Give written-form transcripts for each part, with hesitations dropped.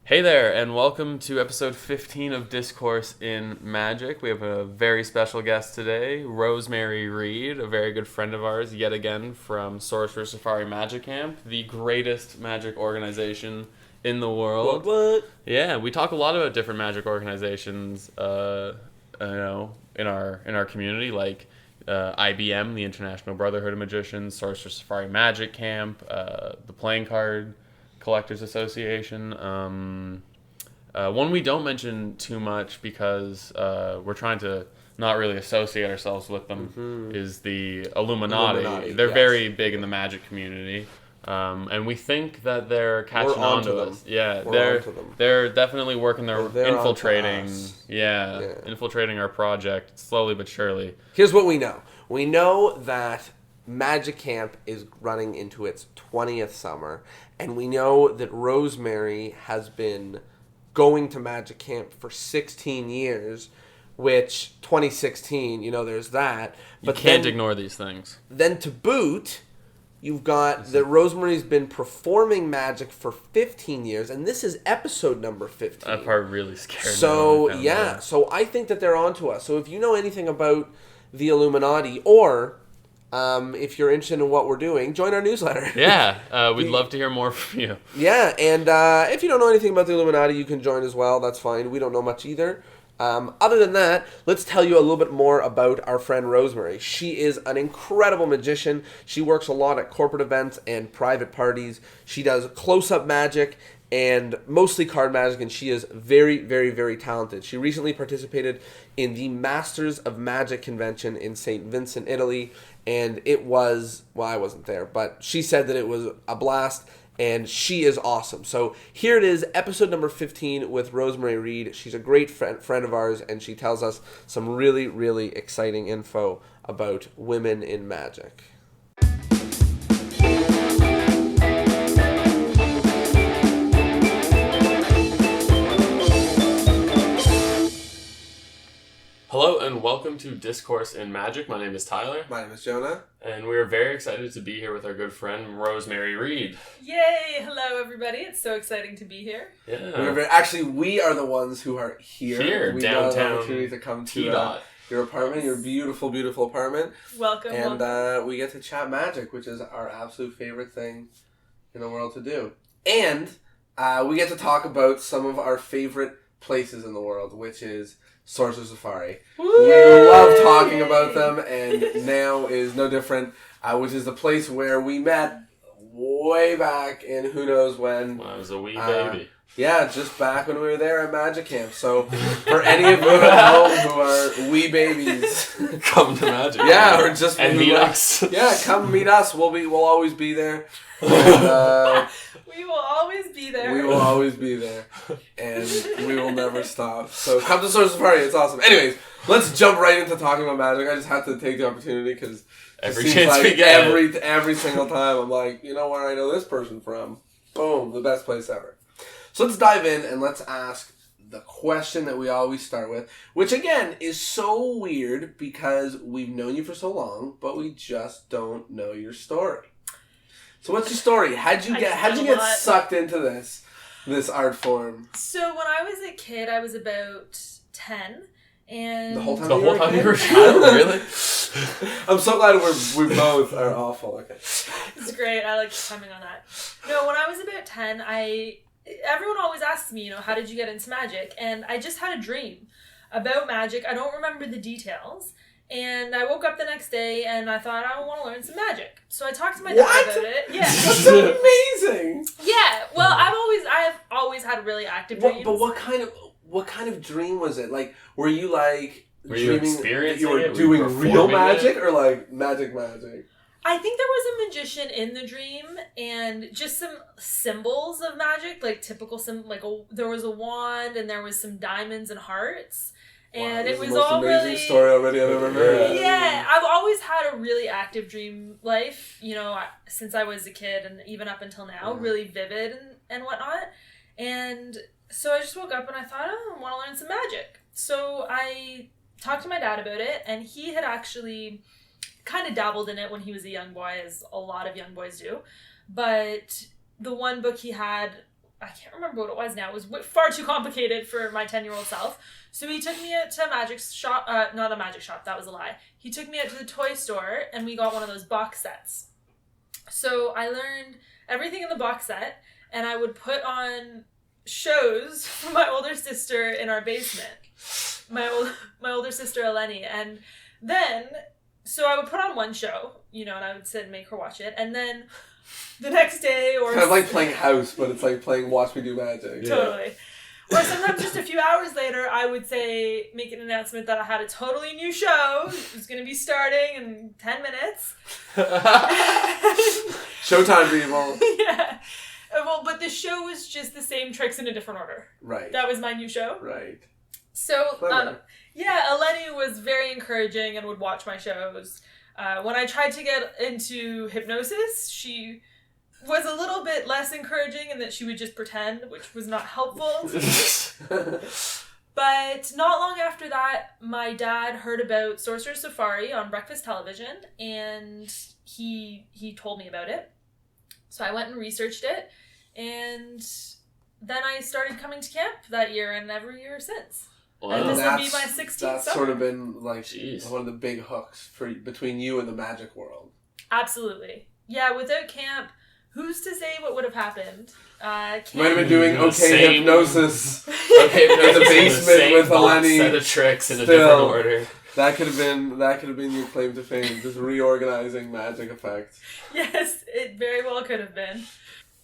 Hey there, and welcome to episode 15 of Discourse in Magic. We have a very special guest today, Rosemary Reid, a very good friend of ours, yet again from Sorcerer Safari Magic Camp, the greatest magic organization in the world. What? Yeah, we talk a lot about different magic organizations, in our community, like IBM, the International Brotherhood of Magicians, Sorcerer Safari Magic Camp, the Playing Card Collectors Association. One we don't mention too much because we're trying to not really associate ourselves with them is the Illuminati. They're very big in the magic community. And we think that they're catching on to us. Yeah, they're definitely working their infiltrating. Infiltrating our project slowly but surely. Here's what we know. We know that Magic Camp is running into its 20th summer, and we know that Rosemary has been going to Magic Camp for 16 years, which 2016, there's that. But you can't ignore these things. Then to boot, you've got that Rosemary's been performing magic for 15 years, and this is episode number 15. That part really scared me. So I think that they're onto us. So if you know anything about the Illuminati, or if you're interested in what we're doing, join our newsletter. Yeah, we'd love to hear more from you. Yeah, and if you don't know anything about the Illuminati, you can join as well. That's fine. We don't know much either. Other than that, let's tell you a little bit more about our friend Rosemary. She is an incredible magician. She works a lot at corporate events and private parties. She does close-up magic and mostly card magic, and she is very, very, very talented. She recently participated in the Masters of Magic convention in St. Vincent, Italy, and it was, well, I wasn't there, but she said that it was a blast, and she is awesome. So here it is, episode number 15 with Rosemary Reid. She's a great friend of ours, and she tells us some really, really exciting info about women in magic. Hello and welcome to Discourse in Magic. My name is Tyler. My name is Jonah. And we are very excited to be here with our good friend Rosemary Reid. Yay! Hello everybody. It's so exciting to be here. Yeah. We are the ones who are here. We downtown. Got an opportunity to come to your apartment, your beautiful, beautiful apartment. Welcome. And we get to chat magic, which is our absolute favorite thing in the world to do. And we get to talk about some of our favorite places in the world, which is Sorcerer Safari. Woo! We love talking about them, and now is no different, which is the place where we met way back in who knows when. When I was a wee baby. Yeah, just back when we were there at Magic Camp. So, for any of you at home who are wee babies, come to Magic Camp. Yeah, or just meet us. Yeah, come meet us. We'll always be there. And, we will always be there. We will always be there. And we will never stop. So come to Sorcerer Safari. It's awesome. Anyways, let's jump right into talking about magic. I just had to take the opportunity because every chance we get. Every single time I'm like, you know where I know this person from? Boom, the best place ever. So let's dive in and let's ask the question that we always start with, which again is so weird because we've known you for so long, but we just don't know your story. So what's your story? How'd you get sucked into this art form? So when I was a kid, I was about 10, and the whole time you were a child, really? I'm so glad we both are awful. Okay, it's great. I like timing on that. No, when I was about 10, everyone always asks me, how did you get into magic? And I just had a dream about magic. I don't remember the details. And I woke up the next day and I thought, I want to learn some magic. So I talked to my dad about it. Yeah. That's amazing. Yeah. Well, I've always had really active dreams. But what kind of dream was it? Like, were you dreaming that you were doing real magic or like magic? I think there was a magician in the dream and just some symbols of magic, like typical there was a wand and there was some diamonds and hearts. And it was all really... the most amazing story already I've ever heard. Yeah, I've always had a really active dream life, since I was a kid and even up until now, really vivid and whatnot. And so I just woke up and I thought, I want to learn some magic. So I talked to my dad about it, and he had actually kind of dabbled in it when he was a young boy, as a lot of young boys do. But the one book he had I can't remember what it was now. It was far too complicated for my 10-year-old self. So he took me out to a magic shop. Not a magic shop. That was a lie. He took me out to the toy store and we got one of those box sets. So I learned everything in the box set and I would put on shows for my older sister in our basement. My older sister Eleni. And then, so I would put on one show, and I would sit and make her watch it. And then the next day or... Kind of like playing house, but it's like playing Watch Me Do Magic. Totally. Or sometimes just a few hours later, I would make an announcement that I had a totally new show. It was going to be starting in 10 minutes. Showtime, people. Yeah. Well, but the show was just the same tricks in a different order. Right. That was my new show. Right. So, Eleni was very encouraging and would watch my shows. When I tried to get into hypnosis, she was a little bit less encouraging in that she would just pretend, which was not helpful to me. But not long after that, my dad heard about Sorcerer's Safari on breakfast television, and he told me about it. So I went and researched it, and then I started coming to camp that year and every year since. Wow. And this will be my 16th That's summer. sort of been like Jeez. one of the big hooks between you and the magic world. Absolutely. Yeah, without camp, who's to say what would have happened? Might have been doing Same- hypnosis. Okay, In the basement with Eleni. Set of tricks in a Still. different order. That could have been your claim to fame, just reorganizing magic effects. Yes, it very well could have been.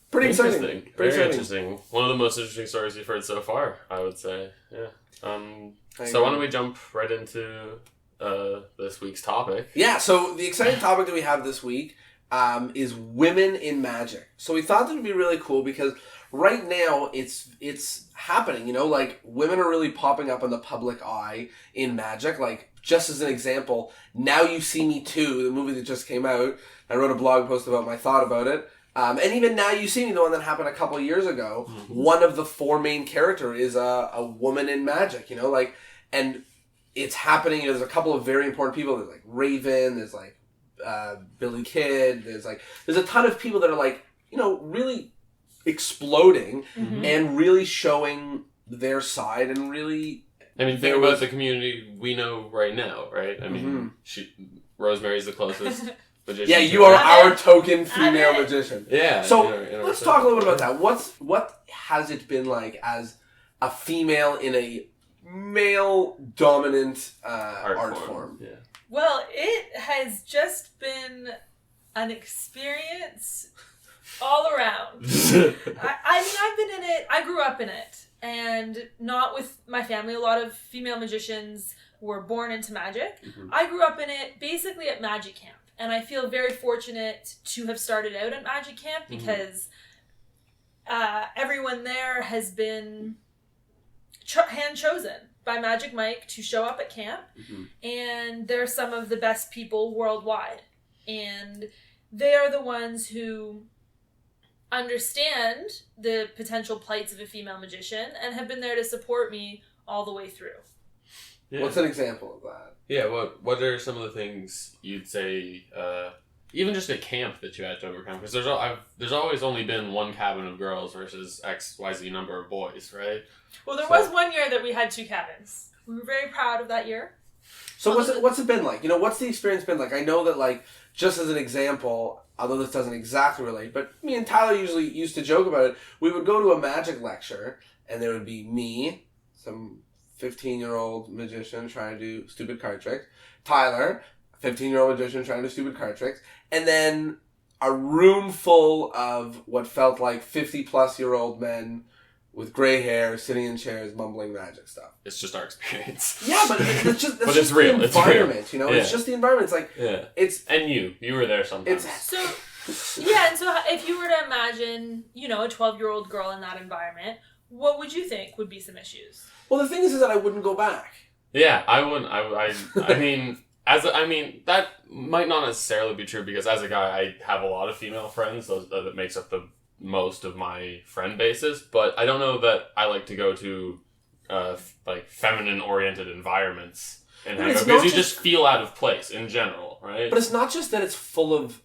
Pretty exciting. Very Pretty exciting. interesting. One of the most interesting stories you've heard so far, I would say. Yeah. I So why agree. don't we jump right into this week's topic? Yeah, so the exciting topic that we have this week is women in magic. So we thought that would be really cool because right now it's happening, like women are really popping up in the public eye in magic. Like, just as an example, Now You See Me Too, the movie that just came out. I wrote a blog post about my thought about it. And even Now You See Me, the one that happened a couple of years ago, one of the four main characters is a woman in magic, and it's happening. There's a couple of very important people. There's like Raven, there's like Billy Kid, there's a ton of people that are really exploding and really showing their side and really... I mean, think about the community we know right now, right? I mean, Rosemary's the closest magician. Yeah, to you are her. our token female magician. Yeah. So in our let's talk a little bit circle. about that. What has it been like as a female in a male dominant art form? Yeah. Well, it has just been an experience all around. I've been in it. I grew up in it. And not with my family. A lot of female magicians were born into magic. I grew up in it basically at magic camp. And I feel very fortunate to have started out at magic camp because everyone there has been hand-chosen by Magic Mike to show up at camp. And they're some of the best people worldwide. And they are the ones who understand the potential plights of a female magician and have been there to support me all the way through. Yeah. What's an example of that? Yeah, what are some of the things you'd say, even just at camp, that you had to overcome? Because there's always only been one cabin of girls versus XYZ number of boys, right? Well, there was one year that we had 2 cabins. We were very proud of that year. So what's it been like? What's the experience been like? I know that, just as an example, although this doesn't exactly relate, but me and Tyler usually used to joke about it. We would go to a magic lecture, and there would be me, some 15-year-old magician trying to do stupid card tricks, Tyler, 15-year-old magician trying to do stupid card tricks, and then a room full of what felt like 50-plus-year-old men with gray hair, sitting in chairs, mumbling magic stuff. It's just our experience. Yeah, but it's just, But just it's real. the It's real. environment, Yeah. It's just the environment. It's And you were there sometimes. So, yeah, and so if you were to imagine, a 12-year-old girl in that environment, what would you think would be some issues? Well, the thing is that I wouldn't go back. Yeah, I wouldn't. I mean, that might not necessarily be true because as a guy, I have a lot of female friends. That makes up the most of my friend bases. But I don't know that I like to go to feminine-oriented environments and But hang it's out because not you just feel out of place in general, right? But it's not just that it's full of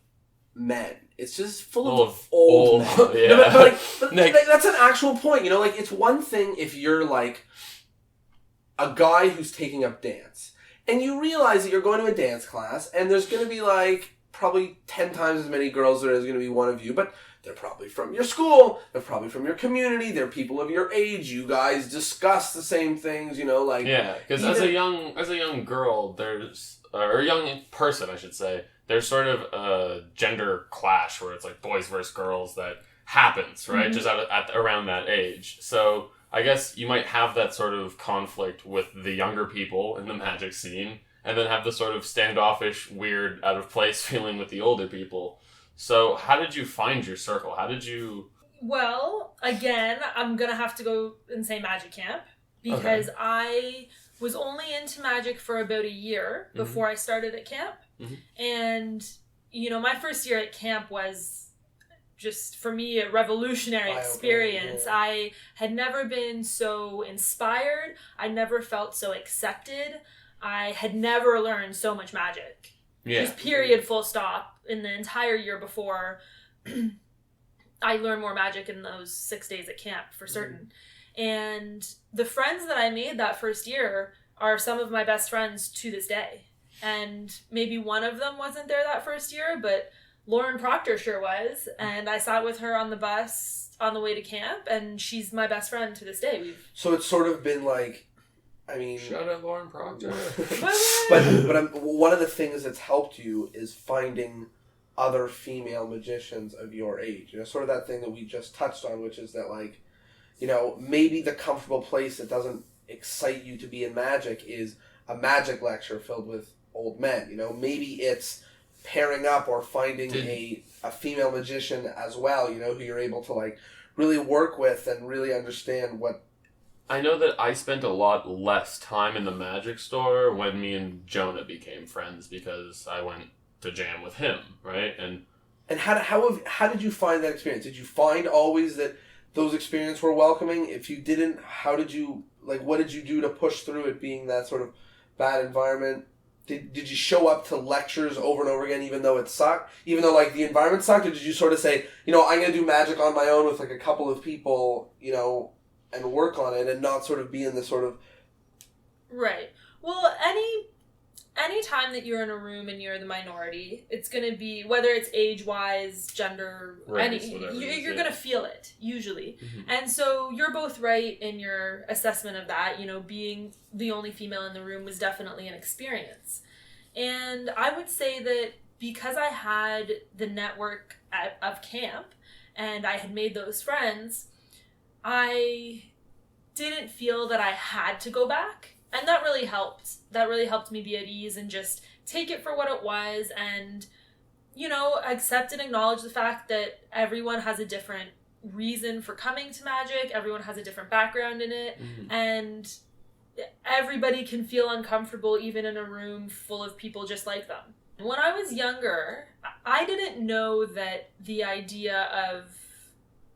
men. It's just full Full of of old old- men. yeah. No, but Like- that's an actual point. You know, like, it's one thing if you're like a guy who's taking up dance, and you realize that you're going to a dance class, and there's going to be like probably 10 times as many girls there is going to be one of you, but they're probably from your school, they're probably from your community, they're people of your age, you guys discuss the same things, you know, like... Yeah, because as a young girl, there's or a young person, I should say, there's sort of a gender clash where it's like boys versus girls that happens, right? Just at around that age. So I guess you might have that sort of conflict with the younger people in the magic scene, and then have the sort of standoffish, weird, out of place feeling with the older people. So how did you find your circle? How did you... Well, again, I'm going to have to go and say magic camp, because I was only into magic for about a year before I started at camp. And, you know, my first year at camp was just, for me, a revolutionary experience. Yeah. I had never been so inspired. I never felt so accepted. I had never learned so much magic. Yeah. Just period, full stop. In the entire year before, I learned more magic in those 6 days at camp, for certain. And the friends that I made that first year are some of my best friends to this day. And maybe one of them wasn't there that first year, but Lauren Proctor sure was. And I sat with her on the bus on the way to camp, and she's my best friend to this day. So it's sort of been like, I mean... Shout out Lauren Proctor. but one of the things that's helped you is finding other female magicians of your age. You know, sort of that thing that we just touched on, which is that, like, you know, maybe the comfortable place that doesn't excite you to be in magic is a magic lecture filled with old men. You know, maybe it's pairing up or finding a female magician as well, you know, who you're able to, like, really work with and really understand what... I know that I spent a lot less time in the magic store when me and Jonah became friends, because I went to jam with him, right? And how did you find that experience? Did you find always that those experiences were welcoming? If you didn't, how did you, like, what did you do to push through it being that sort of bad environment? Did you show up to lectures over and over again even though it sucked? Even though, like, the environment sucked? Or did you sort of say, you know, I'm going to do magic on my own with, like, a couple of people, you know, and work on it and not sort of be in this sort of... Right. Well, any time that you're in a room and you're the minority, it's going to be, whether it's age-wise, gender, Race, whatever it is, you're going to feel it, usually. And so you're both right in your assessment of that. You know, being the only female in the room was definitely an experience. And I would say that because I had the network of camp and I had made those friends, I didn't feel that I had to go back. And that really helped. That really helped me be at ease and just take it for what it was and, you know, accept and acknowledge the fact that everyone has a different reason for coming to magic. Everyone has a different background in it. And everybody can feel uncomfortable even in a room full of people just like them. When I was younger, I didn't know that the idea of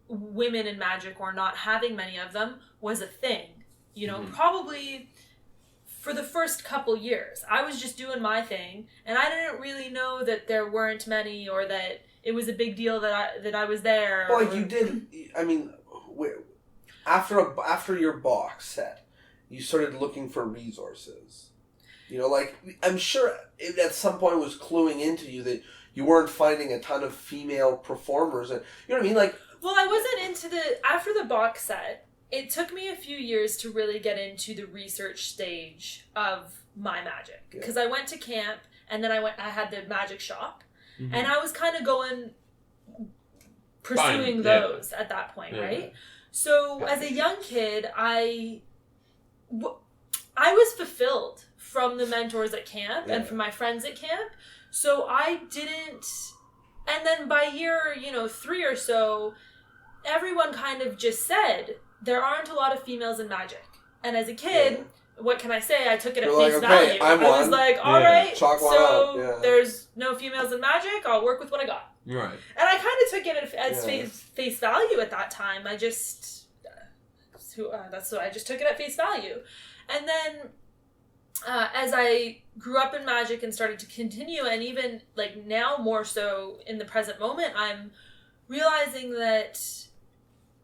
women in magic or not having many of them was a thing. You know, probably for the first couple years, I was just doing my thing, and I didn't really know that there weren't many, or that it was a big deal that I was there. Well, like, you did. I mean, after your box set, you started looking for resources. You know, like, I'm sure it at some point was cluing into you that you weren't finding a ton of female performers, and you know what I mean, like. Well, I wasn't after the box set. It took me a few years to really get into the research stage of my magic. Because I went to camp, and then I had the magic shop. And I was kind of pursuing those at that point, right? So as a young kid, I was fulfilled from the mentors at camp and from my friends at camp. So I didn't... And then by year, 3 or so, everyone kind of just said... There aren't a lot of females in magic. And as a kid, what can I say? I took it at face value. I was like, all right, so there's no females in magic. I'll work with what I got. Right. And I kind of took it as face value at that time. I just took it at face value. And then as I grew up in magic and started to continue, and even like now more so in the present moment, I'm realizing that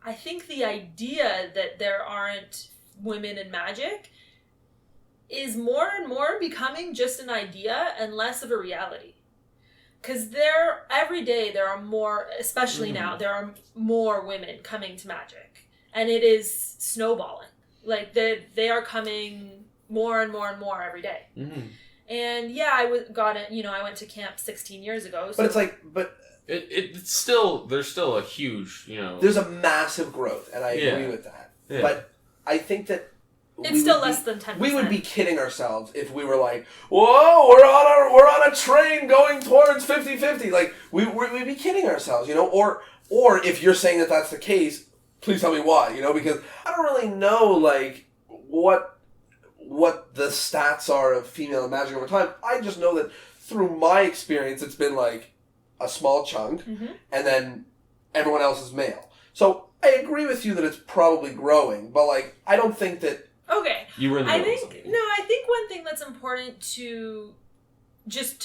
I think the idea that there aren't women in magic is more and more becoming just an idea and less of a reality. Because every day there are more, especially now, there are more women coming to magic. And it is snowballing. Like, they are coming more and more and more every day. Mm-hmm. And yeah, I went to camp 16 years ago. So. But it's like, it's still, there's still a huge, There's a massive grove, and I agree with that. Yeah. But I think that it's still less than 10%. We would be kidding ourselves if we were like, whoa, we're on a train going towards 50-50. Like, we'd be kidding ourselves, Or if you're saying that that's the case, please tell me why, Because I don't really know, like, what the stats are of female in magic over time. I just know that through my experience, it's been, like, a small chunk, and then everyone else is male. So I agree with you that it's probably growing, but, like, I don't think that... Okay. You were in the I think one thing that's important to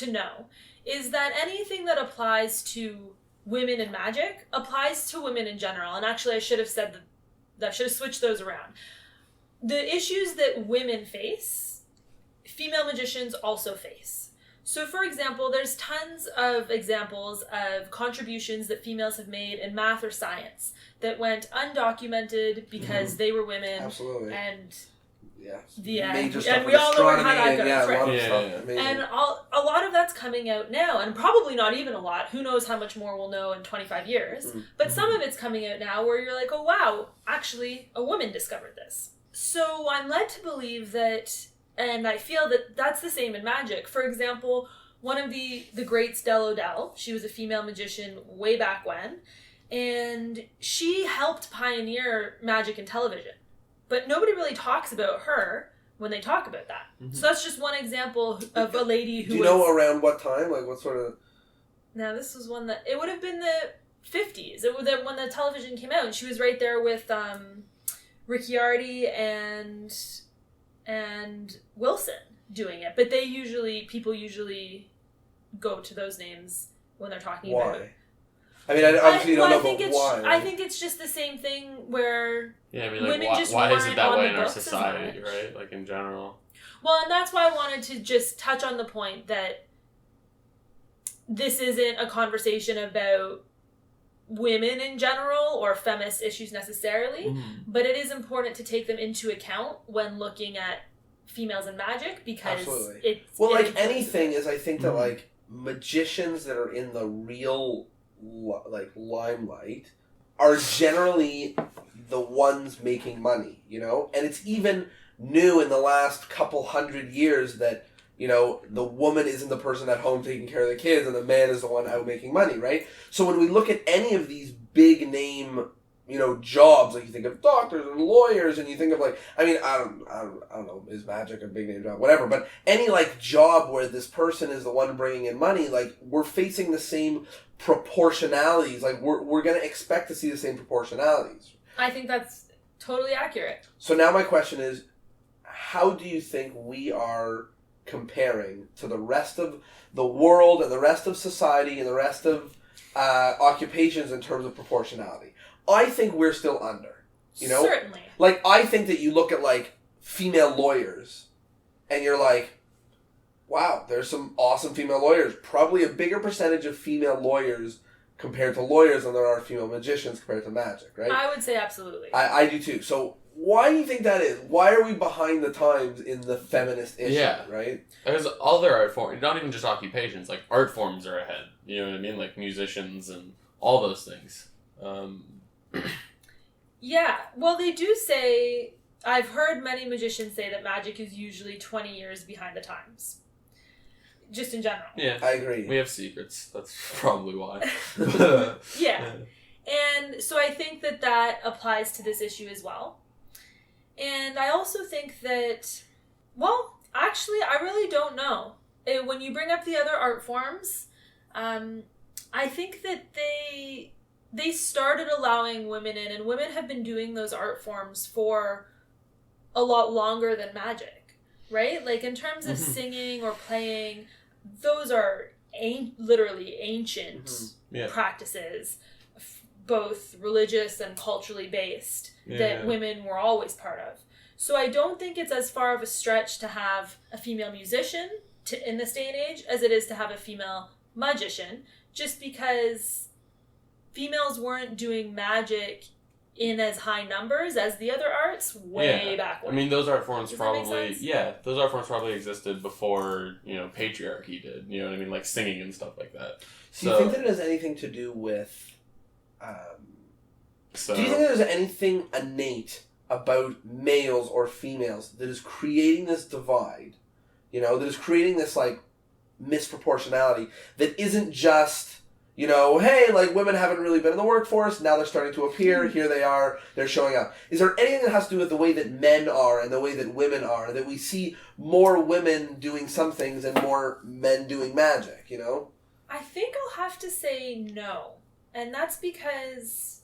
know is that anything that applies to women in magic applies to women in general. And actually, I should have switched those around. The issues that women face, female magicians also face. So, for example, there's tons of examples of contributions that females have made in math or science that went undocumented because they were women. Absolutely. And major stuff, and we all know how that goes, a lot right? of stuff. And a lot of that's coming out now, and probably not even a lot. Who knows how much more we'll know in 25 years? But some of it's coming out now where you're like, oh wow, actually a woman discovered this. So I'm led to believe that, and I feel that that's the same in magic. For example, one of the greats, Del O'Dell, she was a female magician way back when, and she helped pioneer magic in television. But nobody really talks about her when they talk about that. Mm-hmm. So that's just one example of a lady who Do you know around what time? Like, what sort of... Now, this was one that... It would have been the 50s. It was when the television came out. And she was right there with Ricciardi and Wilson doing it. But people usually go to those names when they're talking about it. I mean, obviously you don't know, but why? I think it's just the same thing where women just why is it that way in our books society, right? Like, in general. Well, and that's why I wanted to just touch on the point that this isn't a conversation about women in general or feminist issues necessarily, but it is important to take them into account when looking at females in magic because anything is, I think that, like, magicians that are in the real... limelight are generally the ones making money, and it's even new in the last couple 100 years that the woman isn't the person at home taking care of the kids and the man is the one out making money, right? So when we look at any of these big name jobs, like you think of doctors and lawyers, and you think of like, I mean, I don't know, is magic a big name job, whatever, but any like job where this person is the one bringing in money, like we're facing the same proportionalities, like we're going to expect to see the same proportionalities. I think that's totally accurate. So now my question is, how do you think we are comparing to the rest of the world and the rest of society and the rest of occupations in terms of proportionality? I think we're still under, Certainly. Like, I think that you look at, like, female lawyers, and you're like, wow, there's some awesome female lawyers. Probably a bigger percentage of female lawyers compared to lawyers than there are female magicians compared to magic, right? I would say absolutely. I do too. So why do you think that is? Why are we behind the times in the feminist issue, right? Because all their art forms, not even just occupations, like art forms are ahead. You know what I mean? Like musicians and all those things. Yeah, well, they do say, I've heard many magicians say that magic is usually 20 years behind the times. Just in general. Yeah. I agree. We have secrets. That's probably why. Yeah. And so I think that applies to this issue as well. And I also think that, well, actually, I really don't know. When you bring up the other art forms, I think that they started allowing women in, and women have been doing those art forms for a lot longer than magic. right? Like in terms of singing or playing, those are literally ancient practices, both religious and culturally based, that women were always part of. So I don't think it's as far of a stretch to have a female musician in this day and age as it is to have a female magician, just because females weren't doing magic in as high numbers as the other arts way back when. I mean, those art forms probably existed before, patriarchy did. You know what I mean? Like singing and stuff like that. Do you think that it has anything to do with... do you think that there's anything innate about males or females that is creating this divide, that is creating this, like, misproportionality that isn't just, hey, like, women haven't really been in the workforce, now they're starting to appear, here they are, they're showing up. Is there anything that has to do with the way that men are and the way that women are, that we see more women doing some things and more men doing magic, I think I'll have to say no. And that's because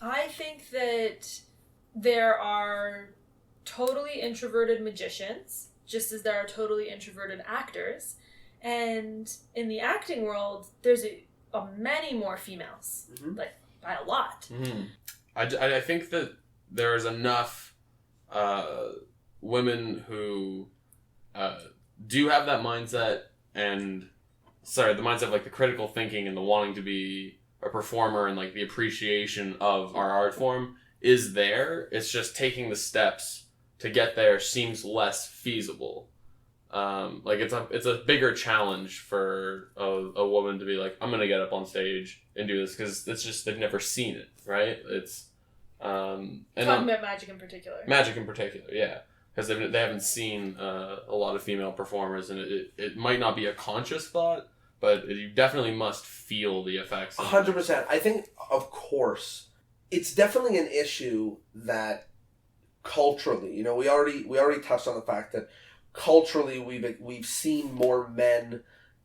I think that there are totally introverted magicians, just as there are totally introverted actors. And in the acting world, there's many more females, like by a lot. I think that there's enough women who do have that mindset the mindset of like the critical thinking and the wanting to be a performer and like the appreciation of our art form is there. It's just taking the steps to get there seems less feasible. Like it's a bigger challenge for a woman to be like, I'm gonna get up on stage and do this, because it's just they've never seen it, right? It's and talking about magic in particular. Magic in particular, yeah, because they haven't seen a lot of female performers, and it might not be a conscious thought, but you definitely must feel the effects. 100%. I think, of course, it's definitely an issue that culturally, we already touched on the fact that culturally we've seen more men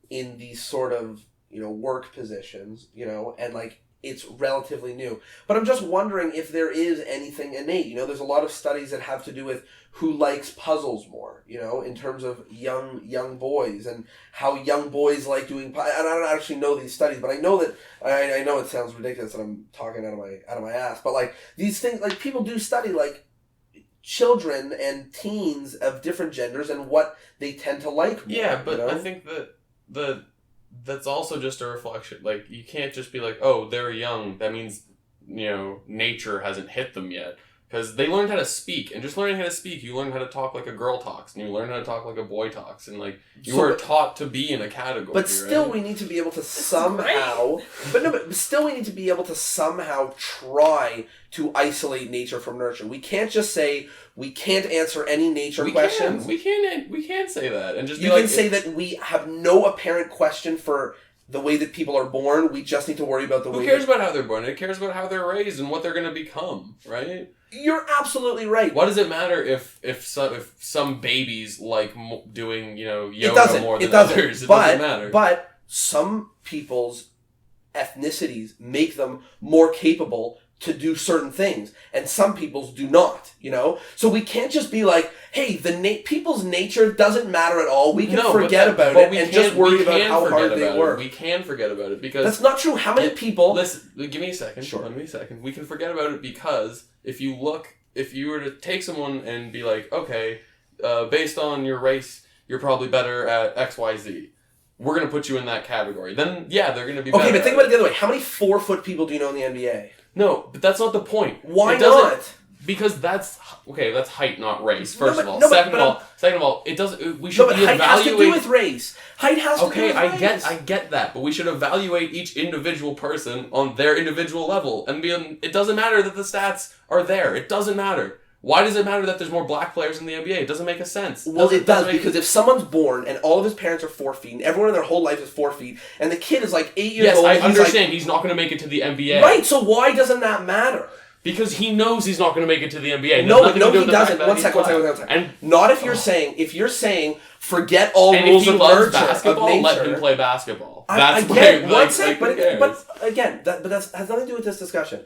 in these sort of work positions, and like it's relatively new. But I'm just wondering if there is anything innate. There's a lot of studies that have to do with who likes puzzles more, in terms of young boys and how young boys like doing. And I don't actually know these studies, but I know that I know it sounds ridiculous that I'm talking out of my ass. But like these things, like people do study like children and teens of different genders and what they tend to like more. Yeah, but I think that that's also just a reflection. Like, you can't just be like, oh, they're young, that means, nature hasn't hit them yet. Because they learned how to speak, and just learning how to speak, you learn how to talk like a girl talks, and you learn how to talk like a boy talks, and like you are taught to be in a category. But still, we need to be able to somehow. But still, we need to be able to somehow try to isolate nature from nurture. We can't just say we can't answer any nature questions. We can say that, and just you can say that we have no apparent question for the way that people are born. We just need to worry about the way. Who cares about how they're born? It cares about how they're raised and what they're going to become, right? You're absolutely right. What does it matter if some babies like doing yoga more than others? It doesn't matter. But some people's ethnicities make them more capable to do certain things, and some people's do not. So we can't just be like, hey, people's nature doesn't matter at all. We can forget about it and just worry about how hard they work. We can forget about it because that's not true. How many people? Listen, give me a second. Sure. Give me a second. We can forget about it because if you were to take someone and be like, okay, based on your race, you're probably better at XYZ. We're going to put you in that category. Then, yeah, they're going to be better. Okay, but think about it the other way. How many 4-foot people do you know in the NBA? No, but that's not the point. Why not? Because that's height, not race. First of all, second of all, it doesn't. We should height has to do with race. Height has to do with race. I get that, but we should evaluate each individual person on their individual level, and it doesn't matter that the stats are there. It doesn't matter. Why does it matter that there's more black players in the NBA? It doesn't make a sense. Well, it does, because if someone's born and all of his parents are 4 feet, and everyone in their whole life is 4 feet, and the kid is like 8 years old... Yes, I understand. He's not going to make it to the NBA. Right, so why doesn't that matter? Because he knows he's not going to make it to the NBA. No, he doesn't. One second. And not if you're saying, forget all rules of nurture, basketball, of nature. Let him play basketball. I get it. But again, that has nothing to do with this discussion.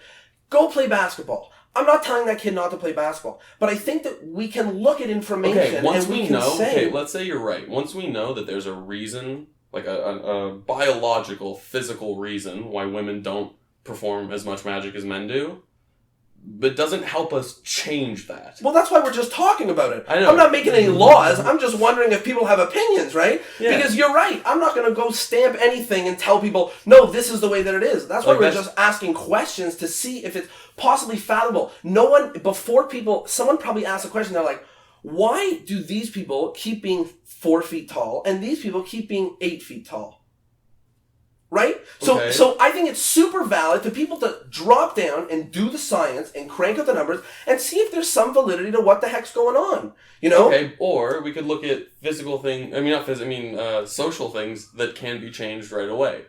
Go play basketball. I'm not telling that kid not to play basketball, but I think that we can look at information and we can say... Okay, let's say you're right. Once we know that there's a reason, like a biological, physical reason why women don't perform as much magic as men do, but doesn't help us change that. Well, that's why we're just talking about it. I know. I'm not making any laws. I'm just wondering if people have opinions, right? Yeah. Because you're right. I'm not going to go stamp anything and tell people, no, this is the way that it is. That's why we're just asking questions to see if it's possibly fallible. Someone probably asked a question, they're like, why do these people keep being 4 feet tall and these people keep being 8 feet tall? Right? So I think it's super valid for people to drop down and do the science and crank up the numbers and see if there's some validity to what the heck's going on. You know? Okay, or we could look at social things that can be changed right away.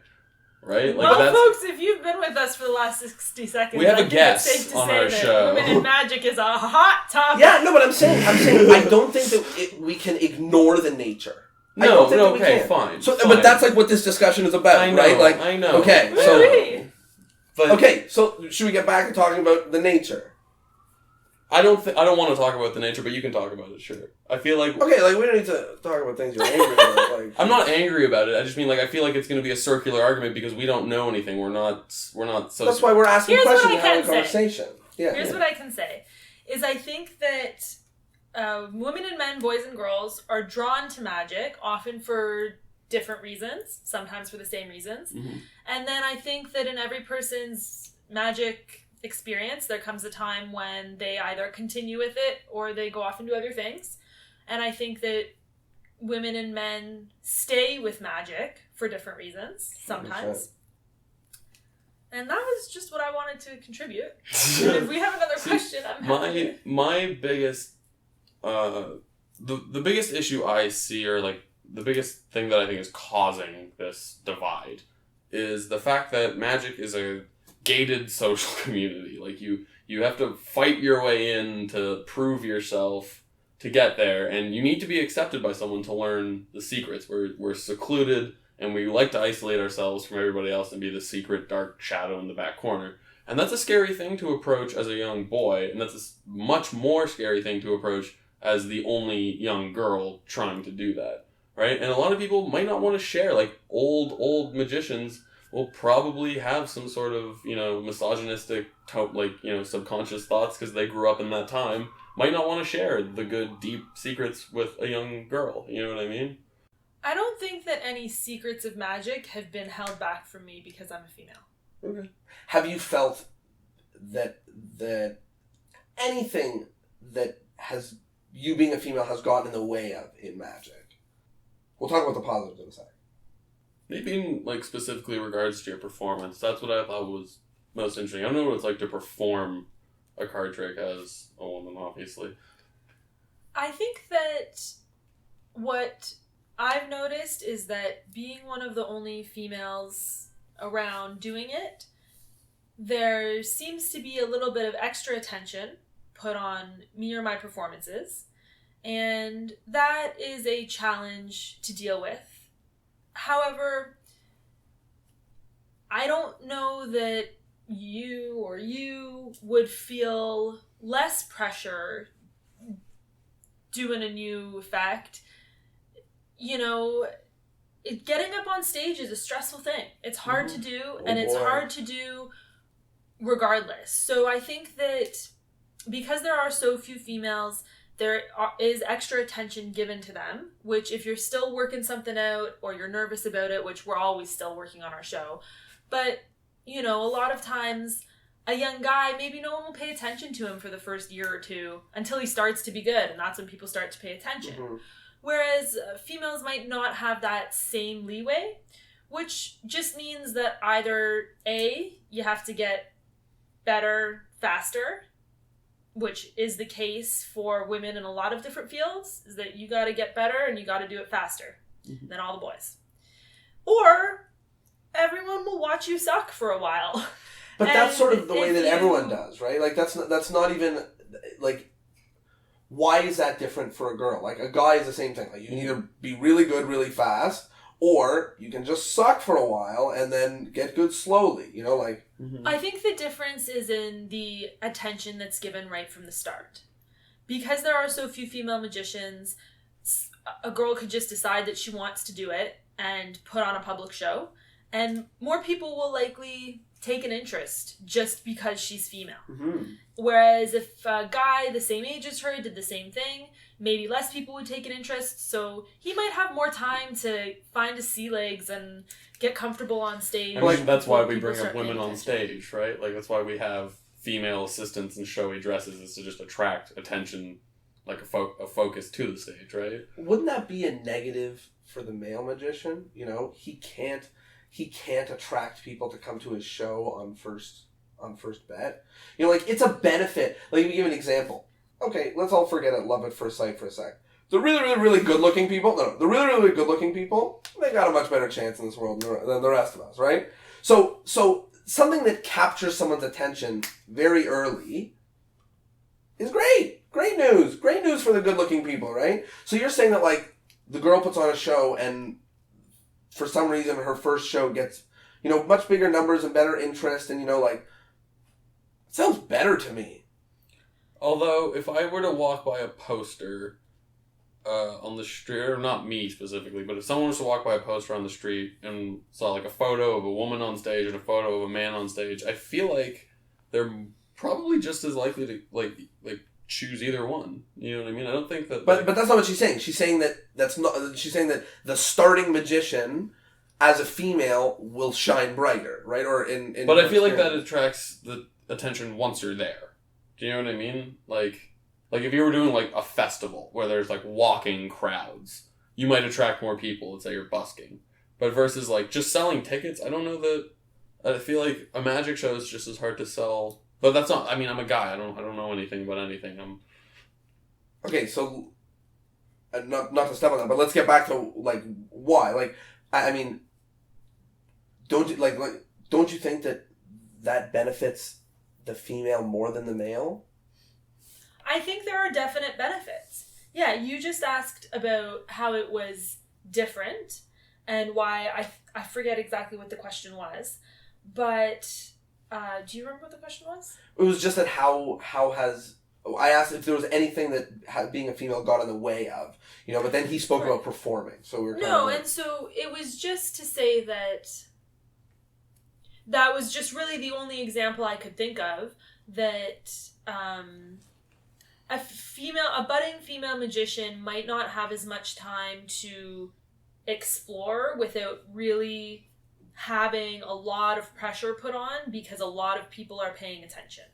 Right? Like folks, if you've been with us for the last 60 seconds, we have a guest it's safe to on say our that show. Women in Magic is a hot topic. Yeah, no, but I'm saying I don't think that we can ignore the nature. Fine. So, fine. but that's like what this discussion is about, I know, right? Like, I know. Okay, so should we get back to talking about the nature? I don't want to talk about the nature, but you can talk about it. Sure. I feel like we don't need to talk about things you're angry about. Like, I'm not angry about it. I just mean I feel like it's going to be a circular argument because we don't know anything. We're not. So. That's why we're asking questions and having a conversation. Yeah. Here's what I can say: is I think that women and men, boys and girls, are drawn to magic, often for different reasons, sometimes for the same reasons. Mm-hmm. And then I think that in every person's magic experience, there comes a time when they either continue with it or they go off and do other things. And I think that women and men stay with magic for different reasons, sometimes. 100%. And that was just what I wanted to contribute. And if we have another question, I'm happy. My biggest... the biggest issue I see, or like the biggest thing that I think is causing this divide, is the fact that magic is a gated social community. Like you have to fight your way in to prove yourself to get there, and you need to be accepted by someone to learn the secrets. We're secluded, and we like to isolate ourselves from everybody else and be the secret dark shadow in the back corner. And that's a scary thing to approach as a young boy, and that's a much more scary thing to approach as the only young girl trying to do that, right? And a lot of people might not want to share. Like, old magicians will probably have some sort of, misogynistic, subconscious thoughts because they grew up in that time. Might not want to share the good, deep secrets with a young girl. You know what I mean? I don't think that any secrets of magic have been held back from me because I'm a female. Okay. Have you felt that anything that has... you being a female has gotten in the way of in magic? We'll talk about the positives in a second. Maybe in, specifically regards to your performance. That's what I thought was most interesting. I don't know what it's like to perform a card trick as a woman, obviously. I think that what I've noticed is that being one of the only females around doing it, there seems to be a little bit of extra attention put on me or my performances, and that is a challenge to deal with. However, I don't know that you would feel less pressure doing a new effect. Getting up on stage is a stressful thing. It's hard to do, and it's hard to do regardless. So I think that because there are so few females, there is extra attention given to them, which if you're still working something out or you're nervous about it, which we're always still working on our show, but, a lot of times a young guy, maybe no one will pay attention to him for the first year or two until he starts to be good, and that's when people start to pay attention. Mm-hmm. Whereas females might not have that same leeway, which just means that either A, you have to get better faster, which is the case for women in a lot of different fields, is that you got to get better and you got to do it faster than all the boys. Or everyone will watch you suck for a while. But that's sort of the way that everyone does, right? Like, that's not even, like, why is that different for a girl? Like, a guy is the same thing. Like, you can either be really good really fast, or you can just suck for a while and then get good slowly. You know, like. Mm-hmm. I think the difference is in the attention that's given right from the start. Because there are so few female magicians, a girl could just decide that she wants to do it and put on a public show, and more people will likely take an interest just because she's female. Mm-hmm. Whereas if a guy the same age as her did the same thing, maybe less people would take an interest, so he might have more time to find his sea legs and get comfortable on stage. I mean, that's why we People bring up start women paying on stage, right? Like, that's why we have female assistants in showy dresses, is to just attract attention, like a focus to the stage, right? Wouldn't that be a negative for the male magician? You know, he can't attract people to come to his show on first bet. You know, like, it's a benefit. Like, let me give you an example. Okay, let's all forget it, love at first sight for a sec. The really, really, really good-looking people, the really, really, really good-looking people, they got a much better chance in this world than the rest of us, right? So something that captures someone's attention very early is great. Great news. Great news for the good-looking people, right? So you're saying that, like, the girl puts on a show and for some reason her first show gets, you know, much bigger numbers and better interest, and, you know, like, it sounds better to me. Although, if I were to walk by a poster on the street, or not me specifically, but if someone was to walk by a poster on the street and saw, like, a photo of a woman on stage and a photo of a man on stage, I feel like they're probably just as likely to, like choose either one. You know what I mean? I don't think that... But that's not what she's saying. She's saying that she's saying that the starting magician as a female will shine brighter, right? Or in But I feel like that attracts the attention once you're there. Do you know what I mean? Like if you were doing, like, a festival where there's, like, walking crowds, you might attract more people. Let's say you're busking. But versus, like, just selling tickets, I don't know that... I feel like a magic show is just as hard to sell. But that's not... I mean, I'm a guy. I don't know anything about anything. Okay, so... not to step on that, but let's get back to, like, why. Like, I mean... Don't you think that benefits the female more than the male? I think there are definite benefits. Yeah, you just asked about how it was different and why I forget exactly what the question was, but do you remember what the question was? It was just that how has... I asked if there was anything that being a female got in the way of, you know, but then he spoke about performing, so we were kind of like... and so it was just to say that was just really the only example I could think of that a budding female magician might not have as much time to explore without really having a lot of pressure put on because a lot of people are paying attention.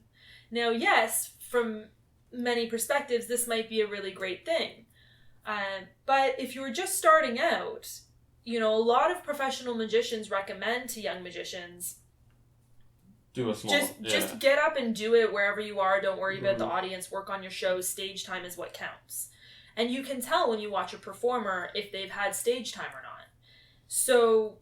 Now, yes, from many perspectives, this might be a really great thing. But if you were just starting out, you know, a lot of professional magicians recommend to young magicians do a small... Just get up and do it wherever you are. Don't worry about the audience. Work on your show. Stage time is what counts. And you can tell when you watch a performer if they've had stage time or not. So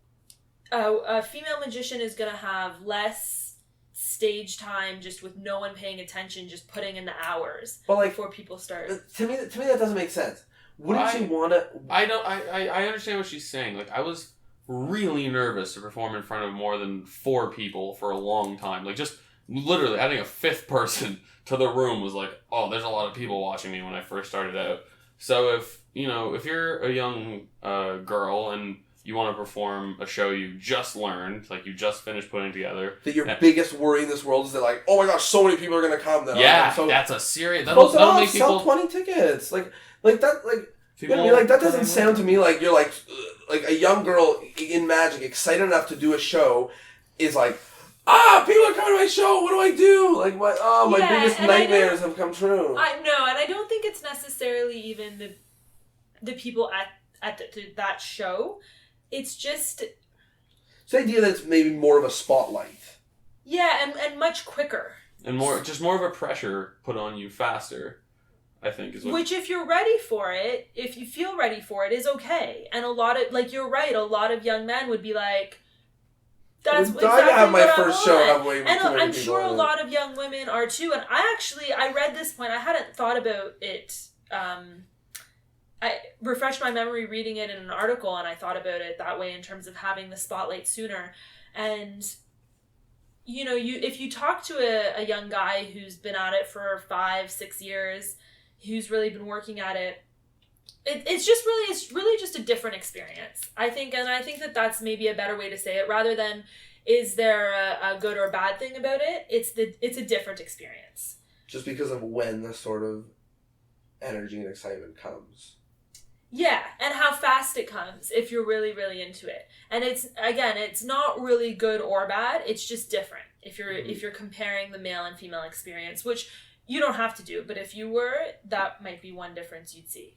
a female magician is going to have less stage time just with no one paying attention, just putting in the hours before people start. To me, that doesn't make sense. Wouldn't you want to... I understand what she's saying. Like, I was really nervous to perform in front of more than 4 people for a long time. Like, just literally adding a 5th person to the room was like, oh, there's a lot of people watching me when I first started out. So if you're a young girl and you want to perform a show you just learned, like you just finished putting together, that your biggest worry in this world is that, like, oh my gosh, so many people are going to come. That's a serious... That'll make people... Sell 20 tickets. Like that, like... People, you know, like, that doesn't sound to me like you're like a young girl in magic excited enough to do a show is like, people are coming to my show, what do I do? Like, my biggest nightmares have come true. I know, and I don't think it's necessarily even the people at that show. It's just... It's the idea that it's maybe more of a spotlight. Yeah, and much quicker. And more of a pressure put on you faster. I think is what... Which, if you're ready for it, if you feel ready for it, is okay. And a lot of, like, you're right, a lot of young men would be like, that's exactly what I want. have my first show have way and I'm sure a lot of young women are too. And I read this point, I hadn't thought about it I refreshed my memory reading it in an article, and I thought about it that way in terms of having the spotlight sooner. And if you talk to a young guy who's been at it for 5-6 years, who's really been working at it, it's really just a different experience, I think. And I think that that's maybe a better way to say it, rather than is there a good or bad thing about it. It's a different experience. Just because of when the sort of energy and excitement comes. Yeah, and how fast it comes if you're really, really into it. And it's not really good or bad. It's just different if you're comparing the male and female experience, which you don't have to do. But if you were, that might be one difference you'd see.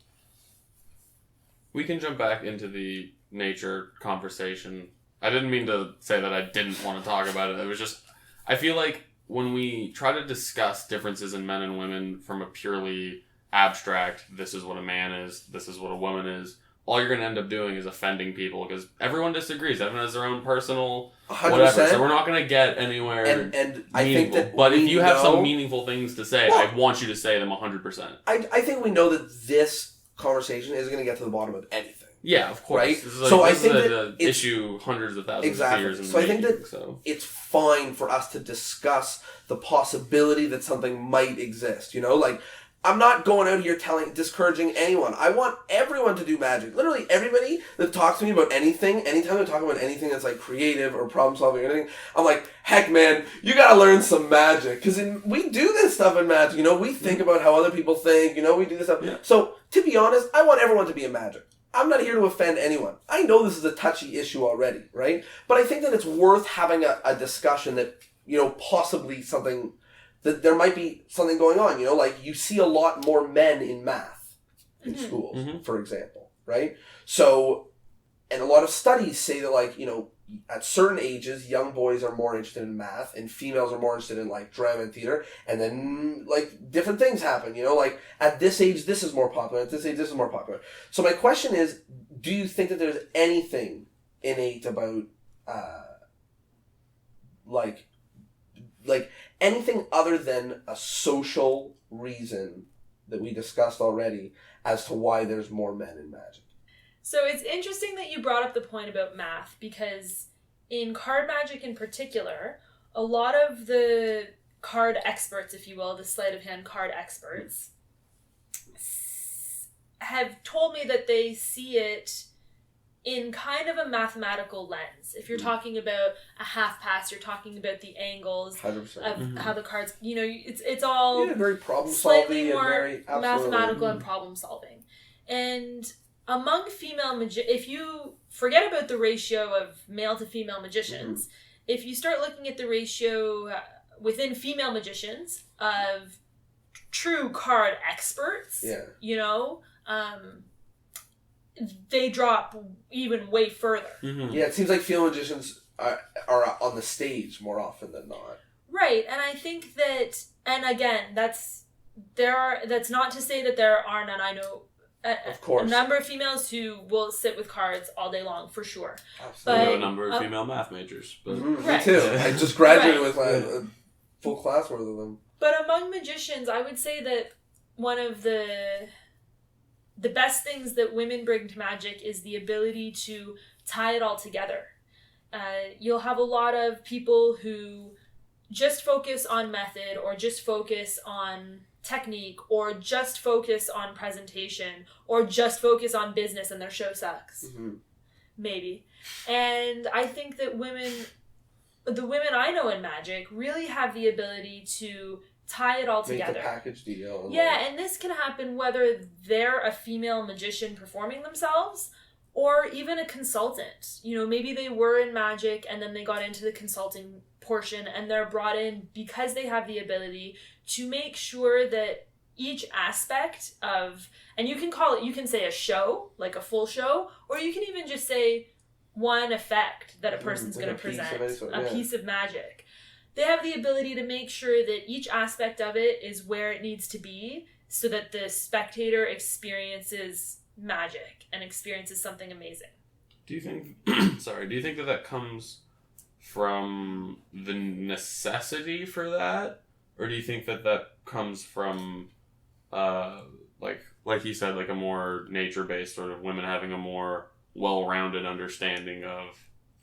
We can jump back into the nature conversation. I didn't mean to say that I didn't want to talk about it. It was just, I feel like when we try to discuss differences in men and women from a purely abstract, this is what a man is, this is what a woman is, all you're going to end up doing is offending people, because everyone disagrees. Everyone has their own personal 100%. whatever. So we're not going to get anywhere and I think that but if you have some meaningful things to say, I want you to say them 100%. I think we know that this conversation isn't going to get to the bottom of anything. Yeah, of course. Right? So I think that issue hundreds of thousands of years. So I think that it's fine for us to discuss the possibility that something might exist. Like, I'm not going out here discouraging anyone. I want everyone to do magic. Literally everybody that talks to me about anything, anytime they talk about anything that's like creative or problem solving or anything, I'm like, heck man, you gotta learn some magic. Because we do this stuff in magic. We think about how other people think. We do this stuff. Yeah. So to be honest, I want everyone to be in magic. I'm not here to offend anyone. I know this is a touchy issue already, right? But I think that it's worth having a discussion that, possibly something, that there might be something going on, like you see a lot more men in math in schools, for example, right? So, and a lot of studies say that, like, at certain ages, young boys are more interested in math and females are more interested in, like, drama and theater, and then, like, different things happen, like, at this age, this is more popular, at this age, this is more popular. So my question is, do you think that there's anything innate about, like anything other than a social reason that we discussed already as to why there's more men in magic? So it's interesting that you brought up the point about math, because in card magic in particular, a lot of the card experts, if you will, the sleight of hand card experts, have told me that they see it in kind of a mathematical lens. If you're talking about a half pass, you're talking about the angles 100%. of how the cards, it's all very problem slightly solving more and very mathematical and problem solving. And among female if you forget about the ratio of male to female magicians, if you start looking at the ratio within female magicians of true card experts, they drop even way further. Yeah, it seems like female magicians are on the stage more often than not. Right, and I think that, and again, that's not to say that there are none. I know of course. A number of females who will sit with cards all day long, for sure. Absolutely. I know a number of female math majors. But... Right. Me too. I just graduated with a full class worth of them. But among magicians, I would say that one of the best things that women bring to magic is the ability to tie it all together. You'll have a lot of people who just focus on method, or just focus on technique, or just focus on presentation, or just focus on business, and their show sucks. Maybe. And I think that the women I know in magic really have the ability to tie it all together. Make the package deal. Yeah, and this can happen whether they're a female magician performing themselves, or even a consultant. Maybe they were in magic and then they got into the consulting portion, and they're brought in because they have the ability to make sure that each aspect of, and you can say a show, like a full show, or you can even just say one effect that a person's going to present, a piece of magic. They have the ability to make sure that each aspect of it is where it needs to be, so that the spectator experiences magic and experiences something amazing. Do you think that comes from the necessity for that? Or do you think that comes from, like like you said, like a more nature-based sort of women having a more well-rounded understanding of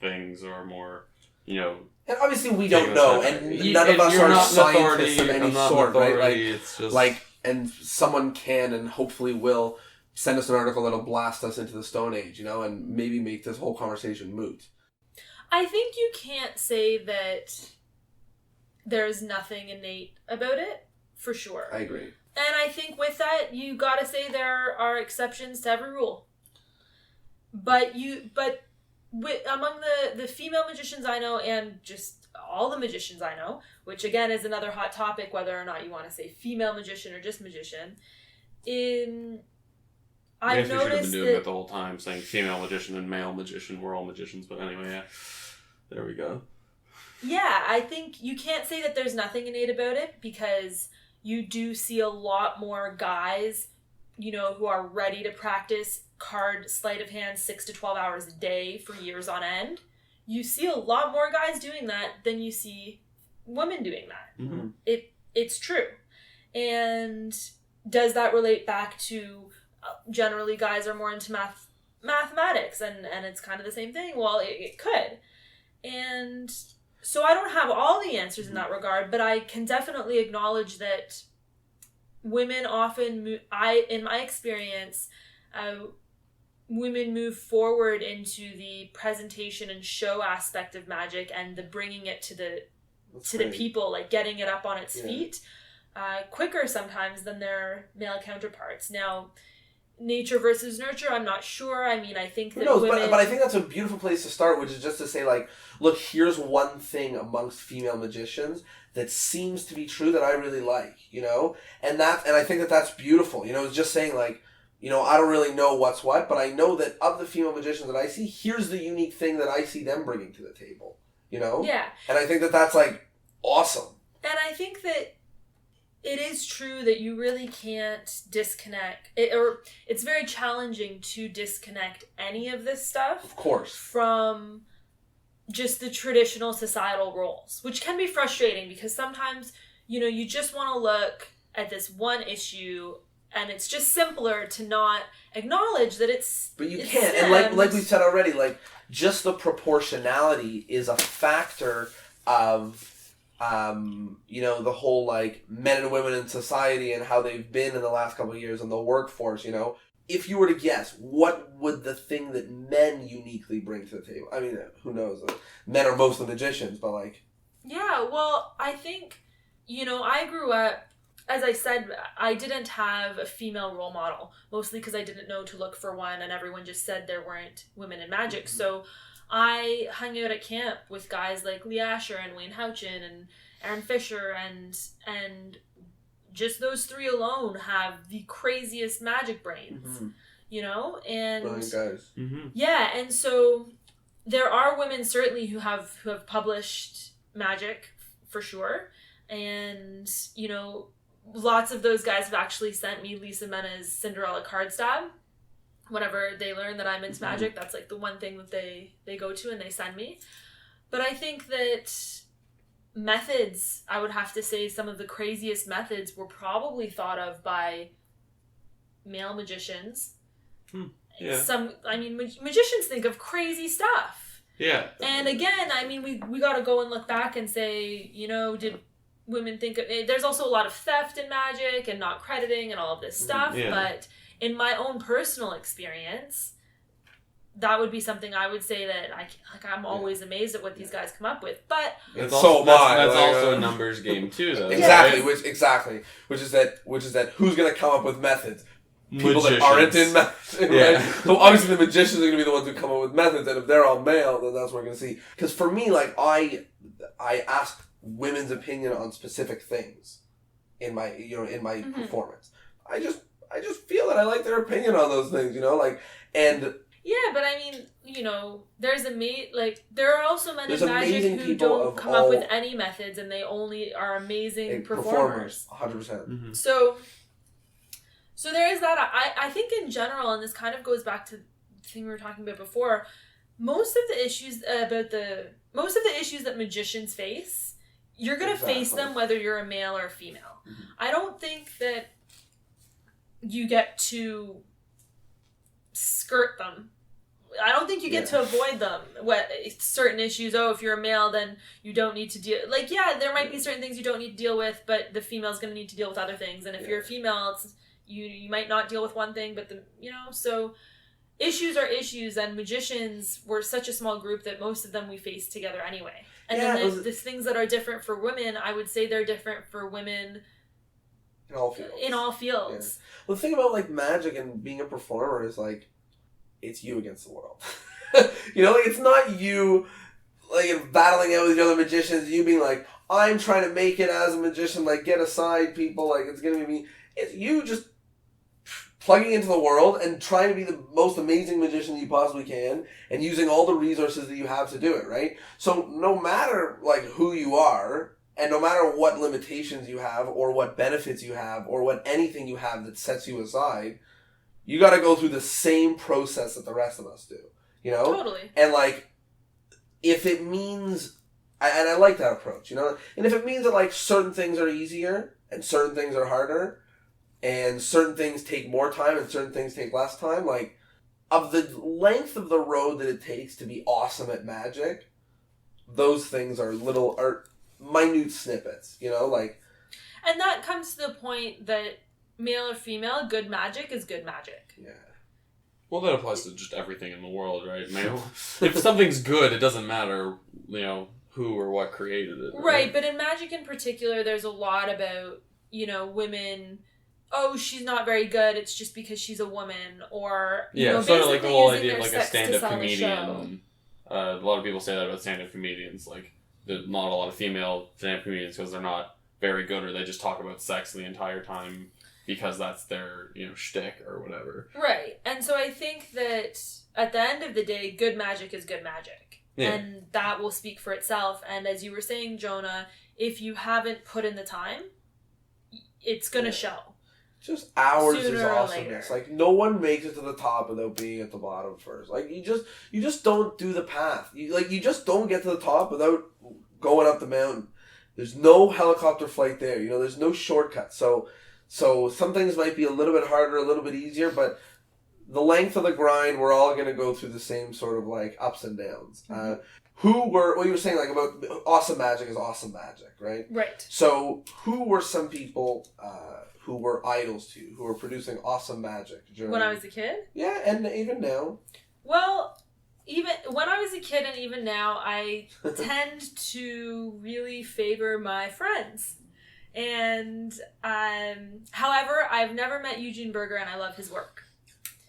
things, or more, you know. And obviously we don't know, and You- none of us you're are not an scientists of authority, any I'm not an sort, right? authority, it's just And someone can and hopefully will send us an article that'll blast us into the Stone Age, you know, and maybe make this whole conversation moot. I think you can't say that there's nothing innate about it, for sure. I agree. And I think with that, you gotta say there are exceptions to every rule. But among the female magicians I know, and just all the magicians I know, which again is another hot topic, whether or not you want to say female magician or just magician, I I've guess we should have been noticed doing that it the whole time, saying female magician and male magician. We're all magicians, but anyway, yeah. There we go. yeah, I think you can't say that there's nothing innate about it, because you do see a lot more guys, you know, who are ready to practice card sleight of hand 6 to 12 hours a day for years on end. You see a lot more guys doing that than you see women doing that. Mm-hmm. It's true. And does that relate back to generally guys are more into mathematics and it's kind of the same thing? Well, it could. And so I don't have all the answers in that regard, but I can definitely acknowledge that women often in my experience, women move forward into the presentation and show aspect of magic and the bringing it to the people, like getting it up on its feet, quicker sometimes than their male counterparts. Now, nature versus nurture, I'm not sure. I mean, I think that women... but I think that's a beautiful place to start, which is just to say, like, look, here's one thing amongst female magicians that seems to be true that I really like, you know? And I think that that's beautiful, you know? It's just saying, like, you know, I don't really know what's what, but I know that of the female magicians that I see, here's the unique thing that I see them bringing to the table, you know? Yeah. And I think that that's, like, awesome. And I think that it is true that you really can't disconnect, or it's very challenging to disconnect any of this stuff, Of course. from just the traditional societal roles, which can be frustrating because sometimes, you know, you just want to look at this one issue and it's just simpler to not acknowledge that it's... But you can't. And like we said already, like, just the proportionality is a factor of... you know, the whole, like, men and women in society and how they've been in the last couple of years in the workforce, you know. If you were to guess, what would the thing that men uniquely bring to the table? I mean, who knows? Men are mostly magicians, but, like... Yeah, well, I think, you know, I grew up, as I said, I didn't have a female role model, mostly because I didn't know to look for one, and everyone just said there weren't women in magic, so... I hung out at camp with guys like Lee Asher and Wayne Houchin and Aaron Fisher, and just those three alone have the craziest magic brains, you know? And brilliant guys. yeah, and so there are women certainly who have published magic for sure, and you know, lots of those guys have actually sent me Lisa Mena's Cinderella card stab. Whenever they learn that I'm into magic, that's like the one thing that they go to and they send me. But I think that methods, I would have to say some of the craziest methods were probably thought of by male magicians. Yeah. Magicians think of crazy stuff. Yeah. And again, I mean, we got to go and look back and say, you know, did women think of... There's also a lot of theft in magic and not crediting and all of this stuff, but... In my own personal experience, that would be something I would say that I'm always amazed at what these guys come up with. But That's also a numbers game too, though. Exactly, Right? which is that who's going to come up with methods? People Magicians. that aren't in methods, Yeah. right? So obviously the magicians are going to be the ones who come up with methods, and if they're all male, then that's what we're going to see. Because for me, like, I ask women's opinion on specific things in my performance. I just feel that I like their opinion on those things, you know, like, and... Yeah, but I mean, you know, there are also men in magic amazing who people don't of come up with all- any methods and they only are amazing performers. performers. 100%. So there is that. I think in general, and this kind of goes back to the thing we were talking about before, most of the issues that magicians face, you're going to face them whether you're a male or a female. I don't think that you get to skirt them. I don't think you get to avoid them. What certain issues? Oh, if you're a male, then you don't need to deal. Like, yeah, there might be certain things you don't need to deal with, but the female's going to need to deal with other things. And if you're a female, it's, you might not deal with one thing, but so issues are issues. And magicians were such a small group that most of them we faced together anyway. And then there's things that are different for women. I would say they're different for women in all fields. Yeah. Well, the thing about like magic and being a performer is like, it's you against the world. Like it's not you like battling out with the other magicians, you being like, I'm trying to make it as a magician, like get aside people, like it's gonna be me. It's you just plugging into the world and trying to be the most amazing magician you possibly can and using all the resources that you have to do it, right? So no matter like who you are and no matter what limitations you have or what benefits you have or what anything you have that sets you aside, you got to go through the same process that the rest of us do, Totally. And like, if it means, and I like that approach, and if it means that like certain things are easier and certain things are harder, and certain things take more time and certain things take less time, like, of the length of the road that it takes to be awesome at magic, those things are minute snippets, like. And that comes to the point that male or female, good magic is good magic. Yeah. Well, that applies to just everything in the world, right? If something's good, it doesn't matter, who or what created it. Right, but in magic in particular, there's a lot about, women, oh, she's not very good, it's just because she's a woman, or, sort of like the whole idea of like a sex stand-up comedian. A lot of people say that about stand-up comedians, like, there's not a lot of female stand-up comedians because they're not very good, or they just talk about sex the entire time because that's their, shtick or whatever. Right. And so I think that at the end of the day, good magic is good magic. Yeah. And that will speak for itself. And as you were saying, Jonah, if you haven't put in the time, it's going to show. Just hours is awesomeness. Like, no one makes it to the top without being at the bottom first. Like, you just don't do the path. You just don't get to the top without going up the mountain. There's no helicopter flight there. There's no shortcut. So some things might be a little bit harder, a little bit easier, but the length of the grind, we're all going to go through the same sort of like ups and downs. Mm-hmm. What you were saying like about awesome magic is awesome magic, right? Right. So who were some people who were idols to you, who were producing awesome magic? When I was a kid? Yeah, and even now. Well, even when I was a kid and even now, I tend to really favor my friends. And, however, I've never met Eugene Berger, and I love his work.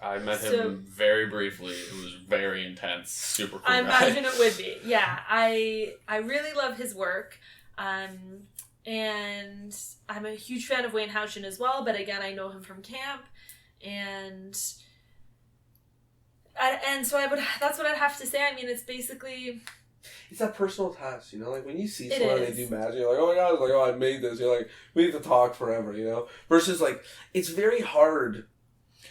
I met him very briefly. It was very intense, super cool I imagine it would be. Yeah, I really love his work. And I'm a huge fan of Wayne Houchen as well, but again, I know him from camp. And so that's what I'd have to say. I mean, it's basically... It's that personal touch, like when you see someone and they do magic, you're like, oh my god, like, oh, I made this. You're like, we need to talk forever, Versus like, it's very hard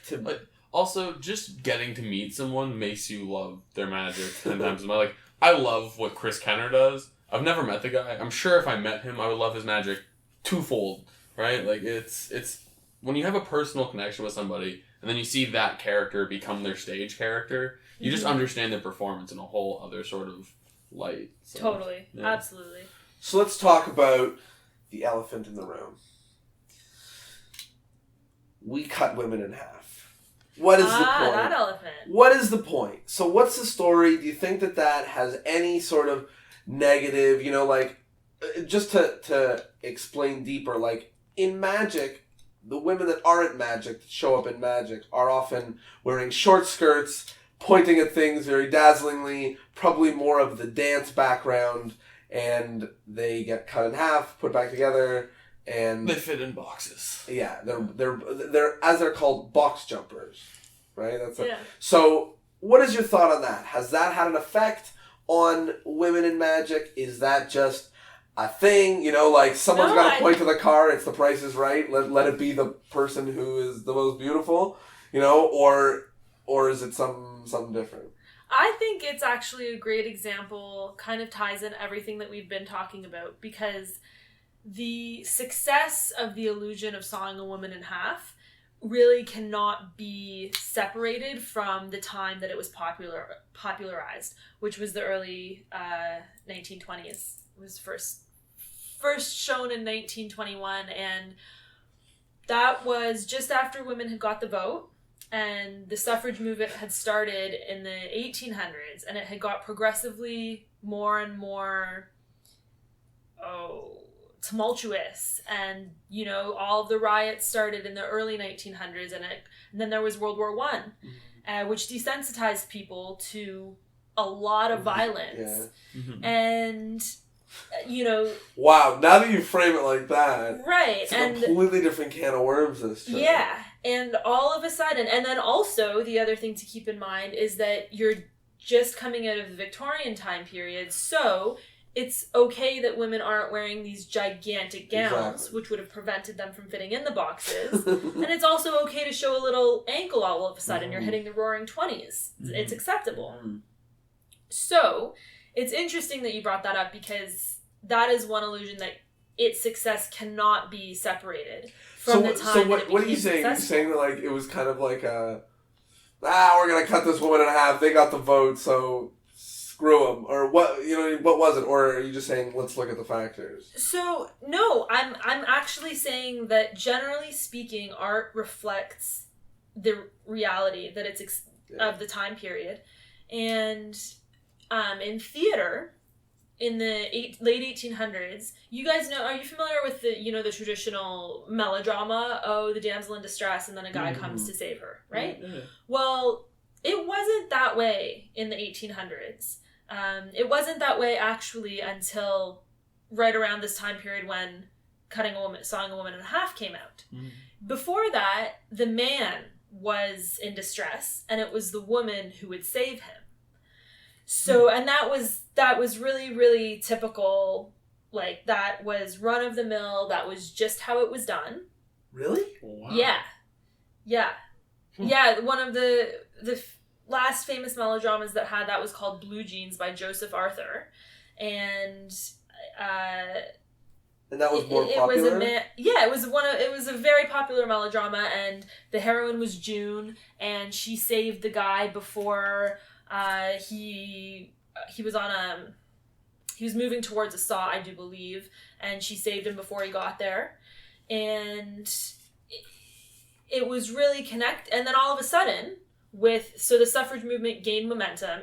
to... Like, also, just getting to meet someone makes you love their magic 10 times as much. Like, I love what Chris Kenner does. I've never met the guy. I'm sure if I met him, I would love his magic twofold, right? Like, it's when you have a personal connection with somebody, and then you see that character become their stage character, you just understand their performance in a whole other sort of light. So, totally. Yeah. Absolutely. So let's talk about the elephant in the room. We cut women in half. What is the point? That elephant. What is the point? So what's the story? Do you think that has any sort of negative, like, just to explain deeper, like, in magic, the women that aren't magic, that show up in magic, are often wearing short skirts, pointing at things very dazzlingly, probably more of the dance background, and they get cut in half, put back together, and they fit in boxes. Yeah, they're as they're called, box jumpers, right? So, what is your thought on that? Has that had an effect on women in magic? Is that just a thing? Like someone's got to point to the car. It's The Price is Right. Let it be the person who is the most beautiful. Or is it something different? I think it's actually a great example, kind of ties in everything that we've been talking about, because the success of the illusion of sawing a woman in half really cannot be separated from the time that it was popularized, which was the early 1920s. It was first shown in 1921, and that was just after women had got the vote, and the suffrage movement had started in the 1800s, and it had got progressively more and more tumultuous, and all of the riots started in the early 1900s, and then there was World War One, which desensitized people to a lot of violence. And wow, now that you frame it like that, right, it's a completely different can of worms this time. Yeah, and all of a sudden, and then also the other thing to keep in mind is that you're just coming out of the Victorian time period, so it's okay that women aren't wearing these gigantic gowns, which would have prevented them from fitting in the boxes. And it's also okay to show a little ankle all of a sudden. You're hitting the roaring 20s. It's acceptable. So it's interesting that you brought that up, because that is one illusion that its success cannot be separated from the time. So what are you saying? You're saying that like it was kind of like we're gonna cut this woman in half. They got the vote, so screw them, or what? What was it? Or are you just saying let's look at the factors? So no, I'm actually saying that generally speaking, art reflects the reality that it's of the time period, and in theater. In the late 1800s, you guys know, are you familiar with the the traditional melodrama? Oh, the damsel in distress, and then a guy comes to save her, right? Well, it wasn't that way in the 1800s. It wasn't that way actually until right around this time period when Sawing a Woman in Half came out. Before that, the man was in distress, and it was the woman who would save him. So, and that was really, really typical. Like, that was run of the mill. That was just how it was done. Really? Wow. Yeah. Yeah. One of the last famous melodramas that had that was called Blue Jeans by Joseph Arthur. And that was more popular? It was a very popular melodrama, and the heroine was June, and she saved the guy before he was moving towards a saw, I do believe, and she saved him before he got there. And it was really and then all of a sudden, so the suffrage movement gained momentum,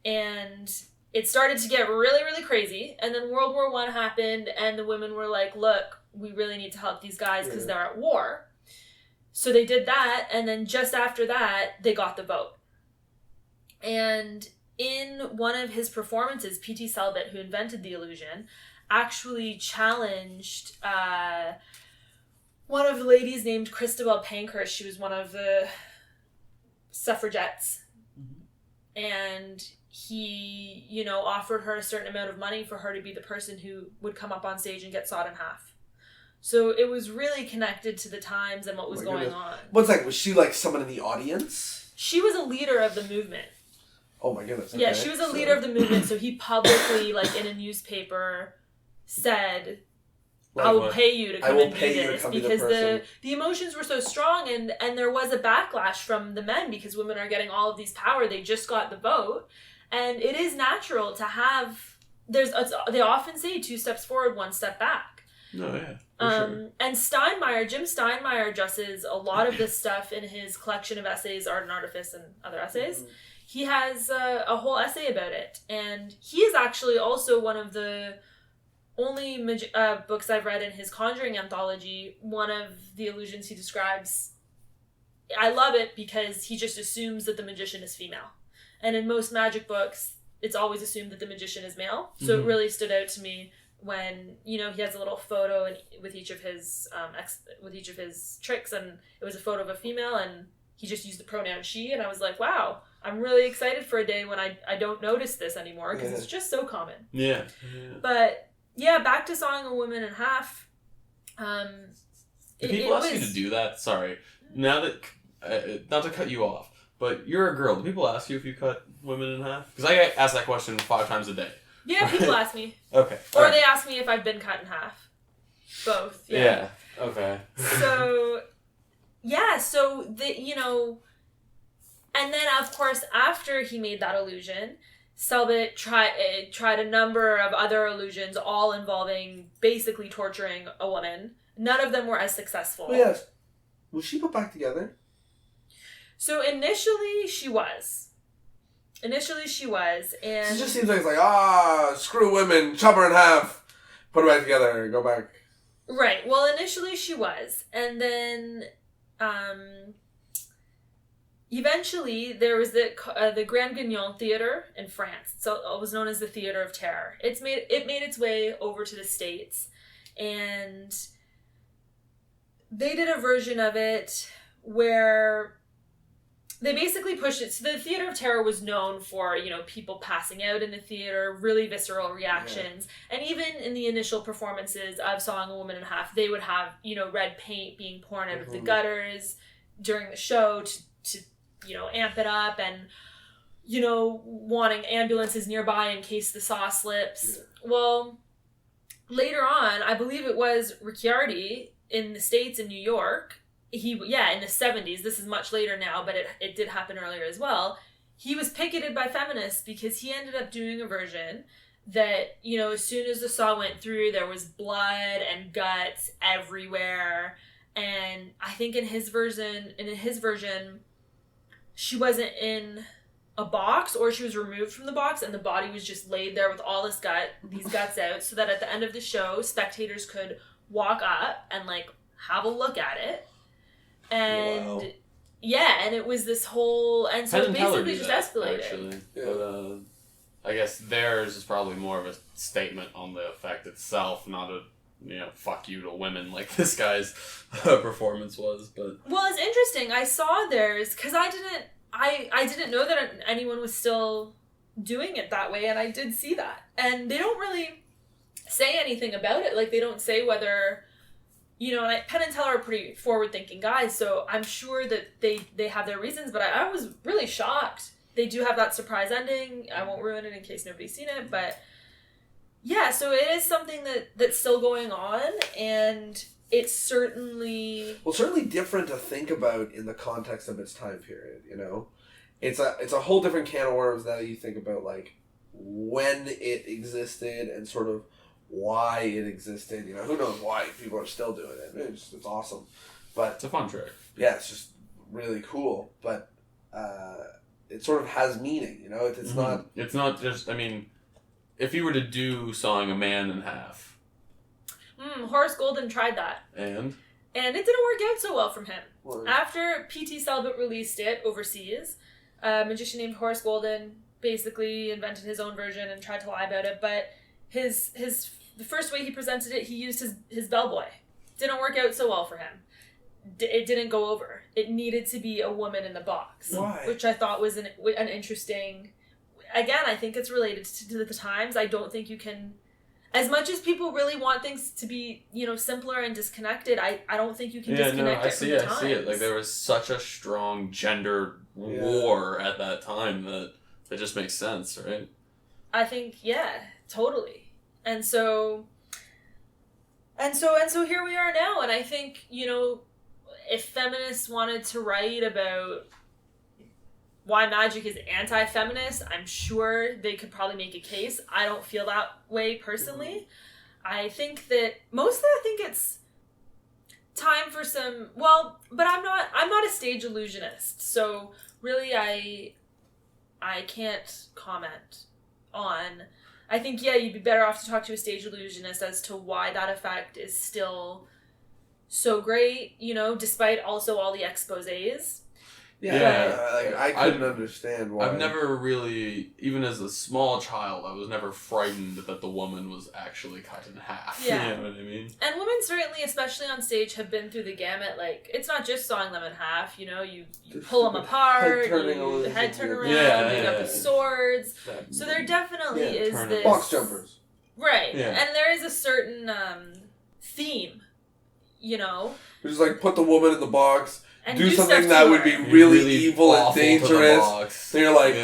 and it started to get really, really crazy, and then World War I happened, and the women were like, look, we really need to help these guys because they're at war. So they did that, and then just after that, they got the vote. And in one of his performances, P.T. Selbit, who invented the illusion, actually challenged one of the ladies named Christabel Pankhurst. She was one of the suffragettes. And he, offered her a certain amount of money for her to be the person who would come up on stage and get sawed in half. So it was really connected to the times and what was going on. What's like, was she like someone in the audience? She was a leader of the movement. Oh my goodness. Okay. Yeah, she was a leader of the movement, so he publicly, like in a newspaper, said, I will pay you to come and do this, because the emotions were so strong, and there was a backlash from the men because women are getting all of these power. They just got the vote, and it is natural to have. They often say 2 steps forward, 1 step back. No, yeah. Sure. And Jim Steinmeier addresses a lot of this stuff in his collection of essays, Art and Artifice, and other essays. He has a whole essay about it, and he is actually also one of the only books I've read in his Conjuring anthology. One of the illusions he describes, I love it because he just assumes that the magician is female, and in most magic books, it's always assumed that the magician is male. So it really stood out to me when he has a little photo with each of his tricks, and it was a photo of a female, and he just used the pronoun she, and I was like, wow, I'm really excited for a day when I don't notice this anymore, because it's just so common. Yeah. But yeah, back to Sawing a Woman in Half. Do people ask you to do that? Sorry. Now that, not to cut you off, but you're a girl. Do people ask you if you cut women in half? Because I get asked that question 5 times a day. Yeah, people ask me. Okay. Or they ask me if I've been cut in half. Both. Yeah. Okay. So, yeah, so and then of course after he made that illusion, Selbit tried a number of other illusions, all involving basically torturing a woman. None of them were as successful. Oh, yes. Was she put back together? So initially she was, and It just seems like it's like, screw women, chop her in half, put her back together, go back. right. Well, initially she was, and then eventually there was the Grand Guignol Theater in France. So it was known as the Theater of Terror. It made its way over to the States, and they did a version of it where they basically pushed it. So the Theater of Terror was known for, people passing out in the theater, really visceral reactions. Yeah. And even in the initial performances of Sawing a Woman in Half, they would have, red paint being poured out of the gutters during the show to amp it up, and, wanting ambulances nearby in case the saw slips. Yeah. Well, later on, I believe it was Ricciardi in the States in New York, in the 70s, this is much later now, but it did happen earlier as well, he was picketed by feminists because he ended up doing a version that, as soon as the saw went through, there was blood and guts everywhere, and I think in his version, she wasn't in a box, or she was removed from the box, and the body was just laid there with all these guts out, so that at the end of the show, spectators could walk up and, have a look at it. And wow. And it was this whole, and so it basically just escalated. Actually. Yeah. But I guess theirs is probably more of a statement on the effect itself, not a fuck you to women like this guy's performance was. But well, it's interesting. I saw theirs because I didn't know that anyone was still doing it that way, and I did see that. And they don't really say anything about it. Like, they don't say whether. And Penn and Teller are pretty forward-thinking guys, so I'm sure that they have their reasons, but I was really shocked. They do have that surprise ending. I won't ruin it in case nobody's seen it, but yeah, so it is something that's still going on, and it's certainly different to think about in the context of its time period, It's a whole different can of worms that you think about, like, when it existed and sort of why it existed. Who knows why people are still doing it. It's awesome. But it's a fun trick. Yeah, it's just really cool. But it sort of has meaning, It's mm-hmm. not... It's not just, if you were to do Sawing a Man in Half... Horace Golden tried that. And it didn't work out so well from him. What? After P.T. Selbit released it overseas, a magician named Horace Golden basically invented his own version and tried to lie about it, but the first way he presented it, he used his bellboy. Didn't work out so well for him. It didn't go over. It needed to be a woman in the box. Why? Which I thought was an interesting... Again, I think it's related to the times. I don't think you can... As much as people really want things to be, simpler and disconnected, I don't think you can disconnect it from the times. I see it. Like, there was such a strong gender war at that time that it just makes sense, right? I think, totally. And so here we are now, and I think, if feminists wanted to write about why magic is anti-feminist, I'm sure they could probably make a case. I don't feel that way personally. I think that I think it's time for some, but I'm not a stage illusionist, so really I can't comment on. I think, you'd be better off to talk to a stage illusionist as to why that effect is still so great, despite also all the exposés. I couldn't understand why. I've never really, even as a small child, I was never frightened that the woman was actually cut in half. Yeah. You know what I mean? And women certainly, especially on stage, have been through the gamut. Like, it's not just sawing them in half, you pull them apart, head turn around, pick up the swords. So there definitely is this... Box jumpers. Right. Yeah. And there is a certain theme, Just like, put the woman in the box... And do something that would be really evil and dangerous. Then you're like,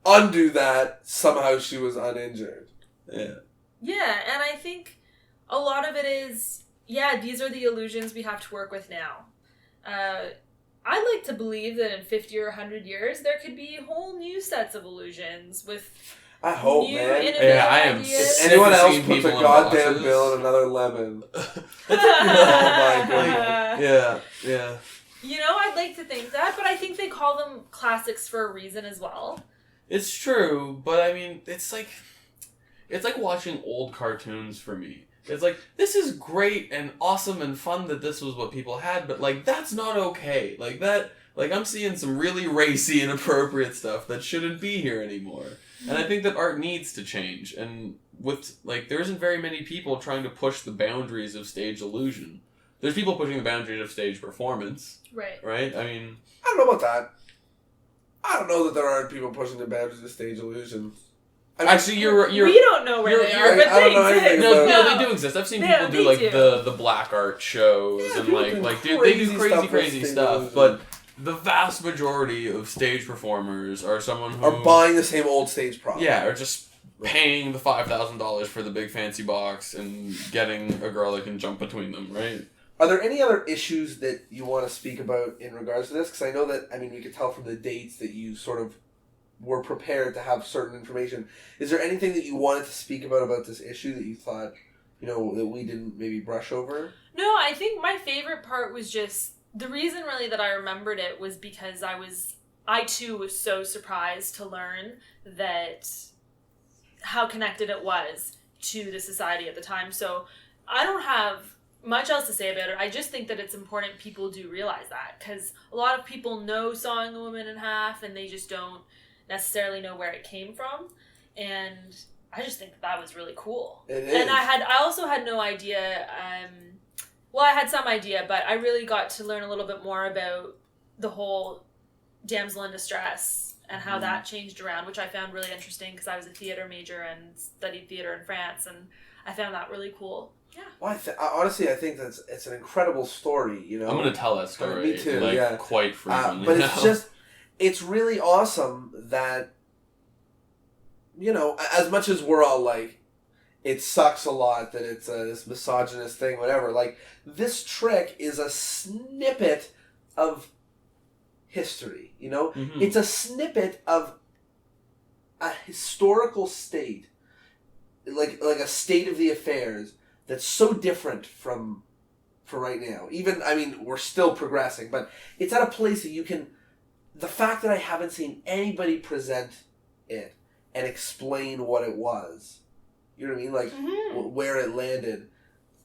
undo that. Somehow she was uninjured. Yeah. Yeah, and I think a lot of it is, these are the illusions we have to work with now. like to believe that in 50 or 100 years, there could be whole new sets of illusions with I hope, new man. innovative Yeah, I am ideas. If sick anyone of else seeing puts a people in goddamn boxes. bill and another lemon. Oh my God. Yeah. You know, I'd like to think that, but I think they call them classics for a reason as well. It's true, but I mean, it's like watching old cartoons for me. It's like, this is great and awesome and fun that this was what people had, but like, that's not okay. Like that, like I'm seeing some really racy, inappropriate stuff that shouldn't be here anymore. And I think that art needs to change. And with, like, there isn't very many people trying to push the boundaries of stage illusion. There's people pushing the boundaries of stage performance. Right? I mean... I don't know about that. I don't know that there aren't people pushing the boundaries of stage illusions. I mean, actually, you're we don't know where they are, but I don't know they anything exist. about No, they do exist. I've seen people do like the black art shows Yeah, and people like do they do crazy crazy stuff with crazy stage stuff. illusion. But the vast majority of stage performers are someone who are buying the same old stage product. Yeah, or just paying the $5,000 for the big fancy box and getting a girl that can jump between them, right? Are there any other issues that you want to speak about in regards to this? Because I know that, I mean, we could tell from the dates that you sort of were prepared to have certain information. Is there anything that you wanted to speak about this issue that you thought, you know, that we didn't maybe brush over? No, I think my favorite part was just, the reason really that I remembered it was because I too was so surprised to learn that how connected it was to the society at the time. So I don't have much else to say about it. I just think that it's important people do realize that, because a lot of people know Sawing a Woman in Half and they just don't necessarily know where it came from, and I just think that was really cool. It is. And I also had no idea, well, I had some idea, but I really got to learn a little bit more about the whole damsel in distress and how that changed around, which I found really interesting because I was a theater major and studied theater in France, and I found that really cool. Yeah. Well, honestly, I think it's an incredible story, you know? I'm going to tell that story. Me too, like, yeah. quite frequently. But it's just, it's really awesome that, you know, as much as we're all like, it sucks a lot that it's this misogynist thing, whatever, like, this trick is a snippet of history, you know? Mm-hmm. It's a snippet of a historical state, like a state of the affairs that's so different from right now. Even, I mean, we're still progressing, but it's at a place that you can, the fact that I haven't seen anybody present it and explain what it was, you know what I mean? Like, where it landed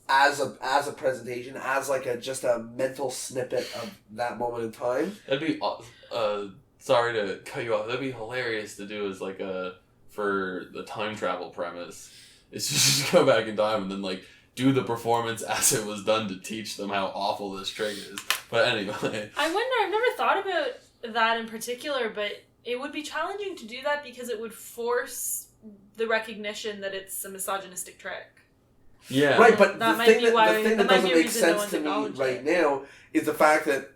as a presentation, as like just a mental snippet of that moment in time. That'd be, sorry to cut you off, that'd be hilarious to do as like for the time travel premise. It's just go back in time and then like do the performance as it was done to teach them how awful this trick is. But anyway. I wonder, I've never thought about that in particular, but it would be challenging to do that because it would force the recognition that it's a misogynistic trick. Yeah. Right, but That the might thing be that, why- the thing that that might doesn't be a make reason no sense one's to me acknowledged right it. now is the fact that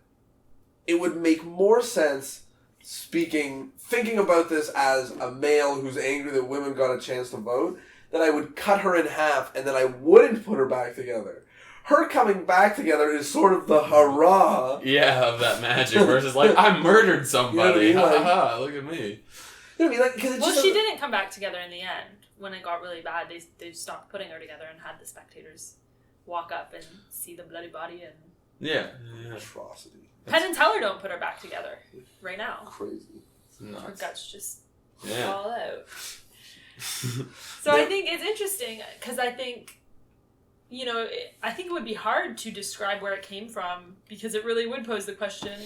it would make more sense thinking about this as a male who's angry that women got a chance to vote, that I would cut her in half and then I wouldn't put her back together. Her coming back together is sort of the hurrah. Yeah, of that magic versus like, I murdered somebody. You know what I mean? Ha ha ha, look at me. You know what I mean? Like, 'cause it's Well, just she didn't come back together in the end. When it got really bad, they stopped putting her together and had the spectators walk up and see the bloody body. And Yeah. atrocity. Penn and Teller don't put her back together right now. Crazy. Her Nuts. guts just Yeah. fall out. So I think it's interesting because I think, you know, I think it would be hard to describe where it came from because it really would pose the question,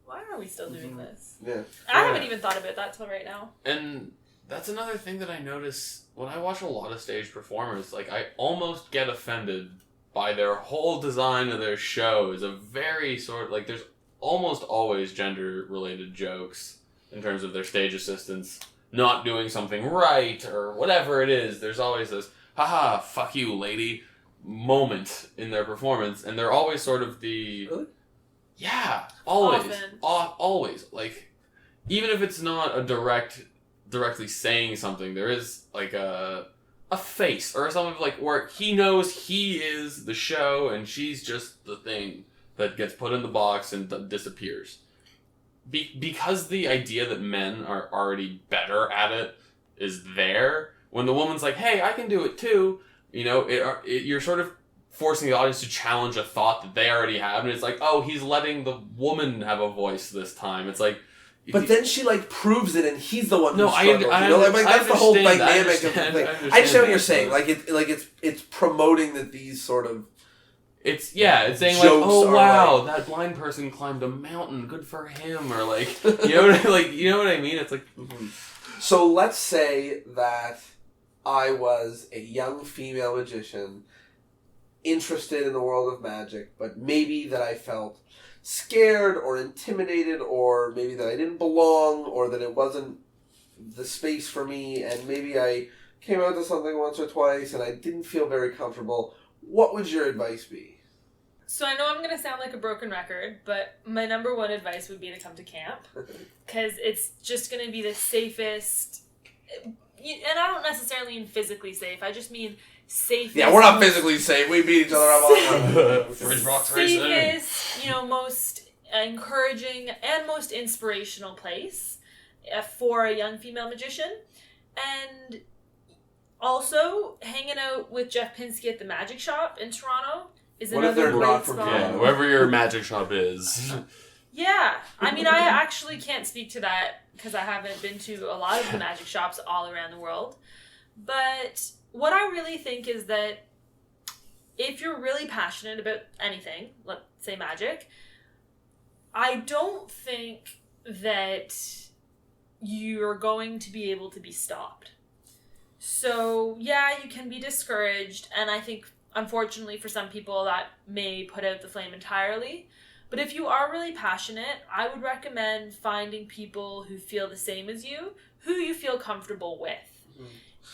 why are we still doing this? Yeah. I haven't even thought about that till right now. And that's another thing that I notice when I watch a lot of stage performers. Like, I almost get offended by their whole design of their show is a very sort of, like, there's almost always gender-related jokes in terms of their stage assistants not doing something right or whatever it is. There's always this, haha, fuck you, lady, moment in their performance. And they're always sort of the... Really? Yeah, always. Often. Always. Like, even if it's not a directly saying something, there is like a face or something like where he knows he is the show and she's just the thing that gets put in the box and disappears. because the idea that men are already better at it is there. When the woman's like, "Hey, I can do it too," you're sort of forcing the audience to challenge a thought that they already have, and it's like, "Oh, he's letting the woman have a voice this time." It's like. But then she proves it, and he's the one who No, struggles. That's the whole dynamic of the thing. I understand what you're saying. It's promoting that these sort of it's saying jokes wow, that blind person climbed a mountain, good for him, or you know what I mean? It's like. So let's say that I was a young female magician, interested in the world of magic, but maybe that I felt scared or intimidated, or maybe that I didn't belong, or that it wasn't the space for me, and maybe I came out to something once or twice and I didn't feel very comfortable. What would your advice be? So I know I'm going to sound like a broken record, but my number one advice would be to come to camp, because it's just going to be the safest, and I don't necessarily mean physically safe, I just mean safest. Yeah, we're not physically safe. We beat each other up all the time. Safest, most encouraging and most inspirational place for a young female magician. And also, hanging out with Jeff Pinsky at the Magic Shop in Toronto is another great spot. Yeah, wherever your magic shop is. Yeah. I mean, I actually can't speak to that because I haven't been to a lot of the magic shops all around the world. But what I really think is that if you're really passionate about anything, let's say magic, I don't think that you're going to be able to be stopped. So, yeah, you can be discouraged, and I think, unfortunately, for some people, that may put out the flame entirely. But if you are really passionate, I would recommend finding people who feel the same as you, who you feel comfortable with.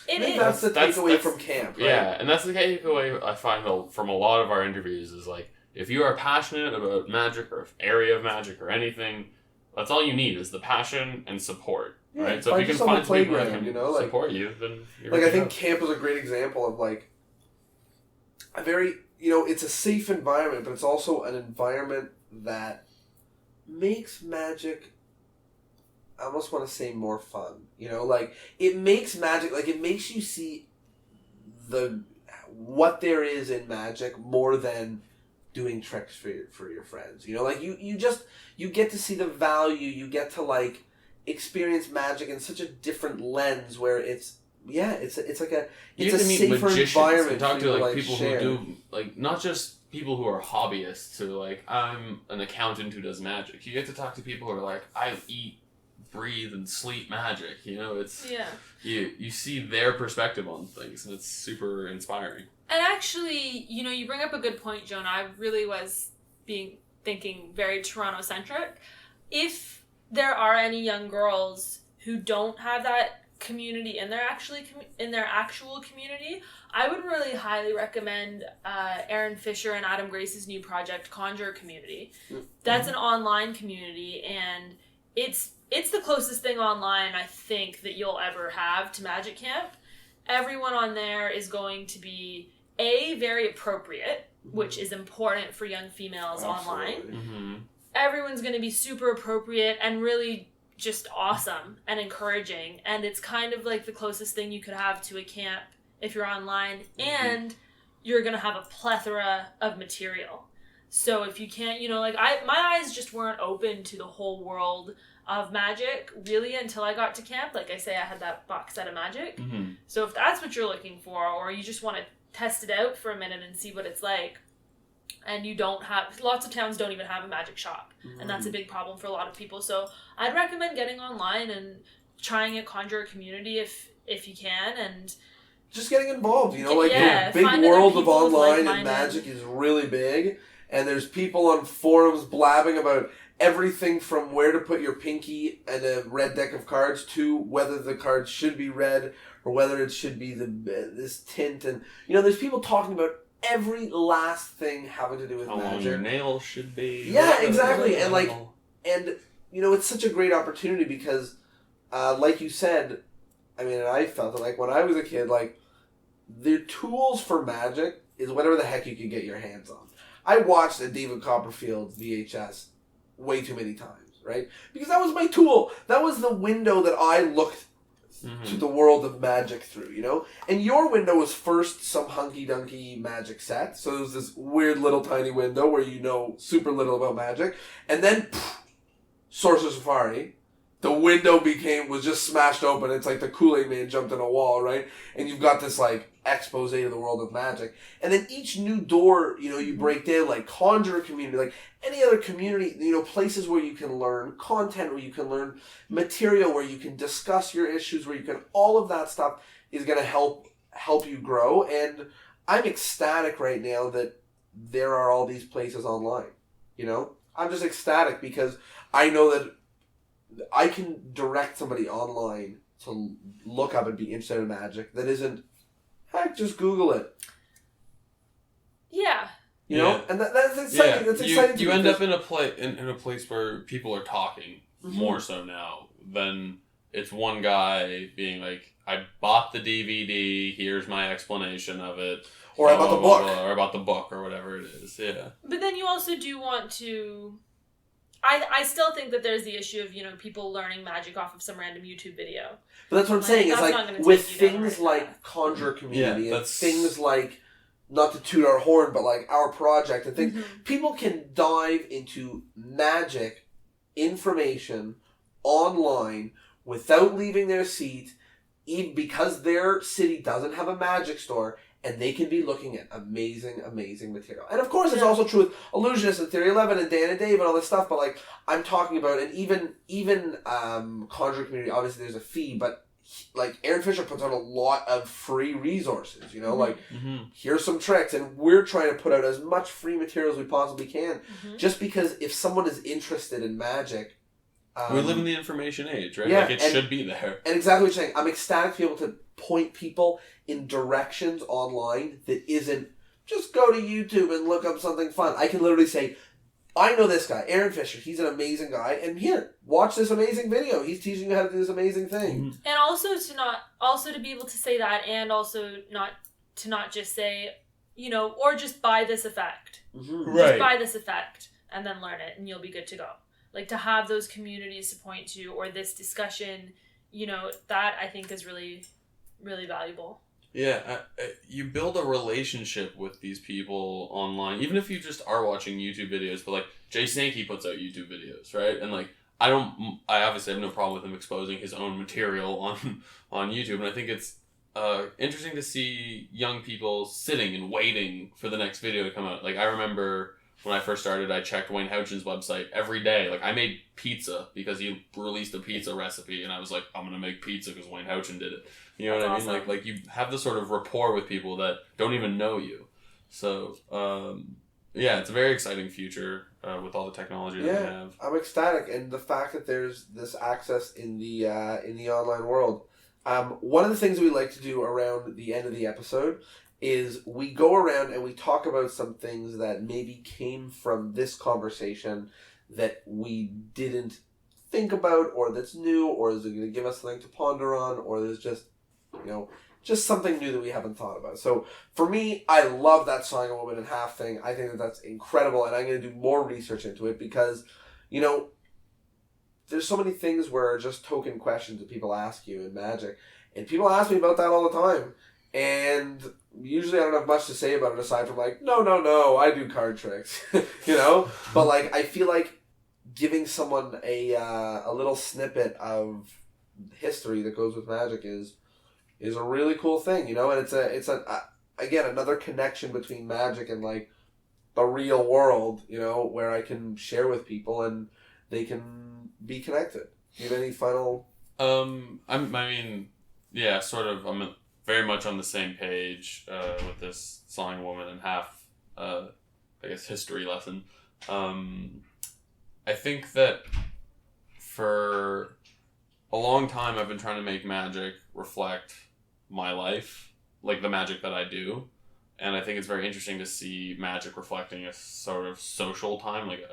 That's the takeaway from camp, right? Yeah, and that's the takeaway I find from a lot of our interviews is if you are passionate about magic or area of magic or anything, that's all you need is the passion and support, right? So if you can find people that can support you, then you're I think camp is a great example of a very, it's a safe environment, but it's also an environment that makes magic, I almost want to say, more fun. It makes magic, it makes you see what there is in magic more than doing tricks for your friends. You get to see the value, you get to experience magic in such a different lens where it's a safer environment. Talk to people share. who do not just people who are hobbyists to I'm an accountant who does magic. You get to talk to people who are I eat, breathe, and sleep magic. It's you see their perspective on things, and it's super inspiring. And actually, you bring up a good point, Jonah. I really was thinking very Toronto-centric. If there are any young girls who don't have that community in their actual community, I would really highly recommend Aaron Fisher and Adam Grace's new project, Conjure Community. That's an online community, and it's the closest thing online, I think, that you'll ever have to Magic Camp. Everyone on there is going to be, very appropriate, which is important for young females online. Mm-hmm. Everyone's going to be super appropriate and really just awesome and encouraging. And it's kind of the closest thing you could have to a camp if you're online. Mm-hmm. And you're going to have a plethora of material. So if you can't, my eyes just weren't open to the whole world of magic really until I got to camp. Like I say, I had that box set of magic. Mm-hmm. So if that's what you're looking for, or you just want to test it out for a minute and see what it's like, and you don't have, lots of towns don't even have a magic shop, and that's a big problem for a lot of people. So I'd recommend getting online and trying a Conjure Community if you can, and just getting involved. The big world of online and magic is really big, and there's people on forums blabbing about everything from where to put your pinky and a red deck of cards to whether the cards should be red or whether it should be this tint. And, there's people talking about every last thing having to do with magic. How long your nails should be. Yeah, exactly. And, it's such a great opportunity because, like you said, and I felt it, when I was a kid, the tools for magic is whatever the heck you can get your hands on. I watched a David Copperfield VHS way too many times, right? Because that was my tool. That was the window that I looked to the world of magic through, you know? And your window was first some hunky-dunky magic set. So it was this weird little tiny window where you know super little about magic. And then, Sorcerer Safari. The window was just smashed open. It's like the Kool-Aid Man jumped in a wall, right? And you've got this, like, expose of the world of magic. And then each new door, you know, you break down, like, Conjurer community, like, any other community, you know, places where you can learn content, where you can learn material, where you can discuss your issues, where you can, all of that stuff is going to help you grow. And I'm ecstatic right now that there are all these places online, you know? I'm just ecstatic because I know that I can direct somebody online to look up and be interested in magic that isn't, heck, just Google it. Yeah. You know? And that's exciting. That's exciting to you me end because- up in a place where people are talking more so now than it's one guy being like, I bought the DVD, here's my explanation of it. Or about the book. Or about the book, or whatever it is, yeah. But then you also do want to... I still think that there's the issue of, you know, people learning magic off of some random YouTube video. But that's what I'm saying. It's that's not like, gonna with take you down things the like right path. Conjure Community and that's- things like, not to toot our horn, but like our project and things, people can dive into magic information online without leaving their seat, even because their city doesn't have a magic store, and they can be looking at amazing, amazing material. And of course, it's also true with Illusionists and Theory 11 and Dan and Dave and all this stuff, but like, I'm talking about, and even Conjure Community, obviously there's a fee, but like, Aaron Fisher puts out a lot of free resources, you know, like, here's some tricks, and we're trying to put out as much free material as we possibly can, just because if someone is interested in magic... we live in the information age, right? Yeah, like, it should be there. And exactly what you're saying. I'm ecstatic to be able to point people in directions online that isn't, just go to YouTube and look up something fun. I can literally say, I know this guy, Aaron Fisher. He's an amazing guy, and here, watch this amazing video. He's teaching you how to do this amazing thing. And also to be able to say that, and also not just say, you know, or just buy this effect. Just buy this effect and then learn it, and you'll be good to go. Like, to have those communities to point to, or this discussion, you know, that I think is really, really valuable. Yeah, you build a relationship with these people online, even if you just are watching YouTube videos. But like, Jay Sankey puts out YouTube videos, right? And like, I obviously have no problem with him exposing his own material on YouTube, and I think it's interesting to see young people sitting and waiting for the next video to come out. Like, I remember when I first started, I checked Wayne Houchin's website every day. Like, I made pizza because he released a pizza recipe, and I was like, I'm gonna make pizza because Wayne Houchin did it. You know what I mean? Like you have this sort of rapport with people that don't even know you. So, yeah, it's a very exciting future with all the technology that we have. I'm ecstatic, and the fact that there's this access in the online world. One of the things we like to do around the end of the episode is we go around and we talk about some things that maybe came from this conversation that we didn't think about, or that's new, or is it going to give us something to ponder on, or there's just, you know, just something new that we haven't thought about. So for me, I love that Sawing a Woman in Half thing. I think that that's incredible, and I'm going to do more research into it because, you know, there's so many things where are just token questions that people ask you in Magic, and people ask me about that all the time, and usually I don't have much to say about it aside from like, no, I do card tricks, you know? But like, I feel like giving someone a little snippet of history that goes with Magic is a really cool thing, you know? And it's again, another connection between Magic and like the real world, you know, where I can share with people and they can be connected. Do you have any final? I'm very much on the same page with this Sawing a Woman in Half, I guess, history lesson. I think that for a long time I've been trying to make Magic reflect my life, like the Magic that I do. And I think it's very interesting to see Magic reflecting a sort of social time, like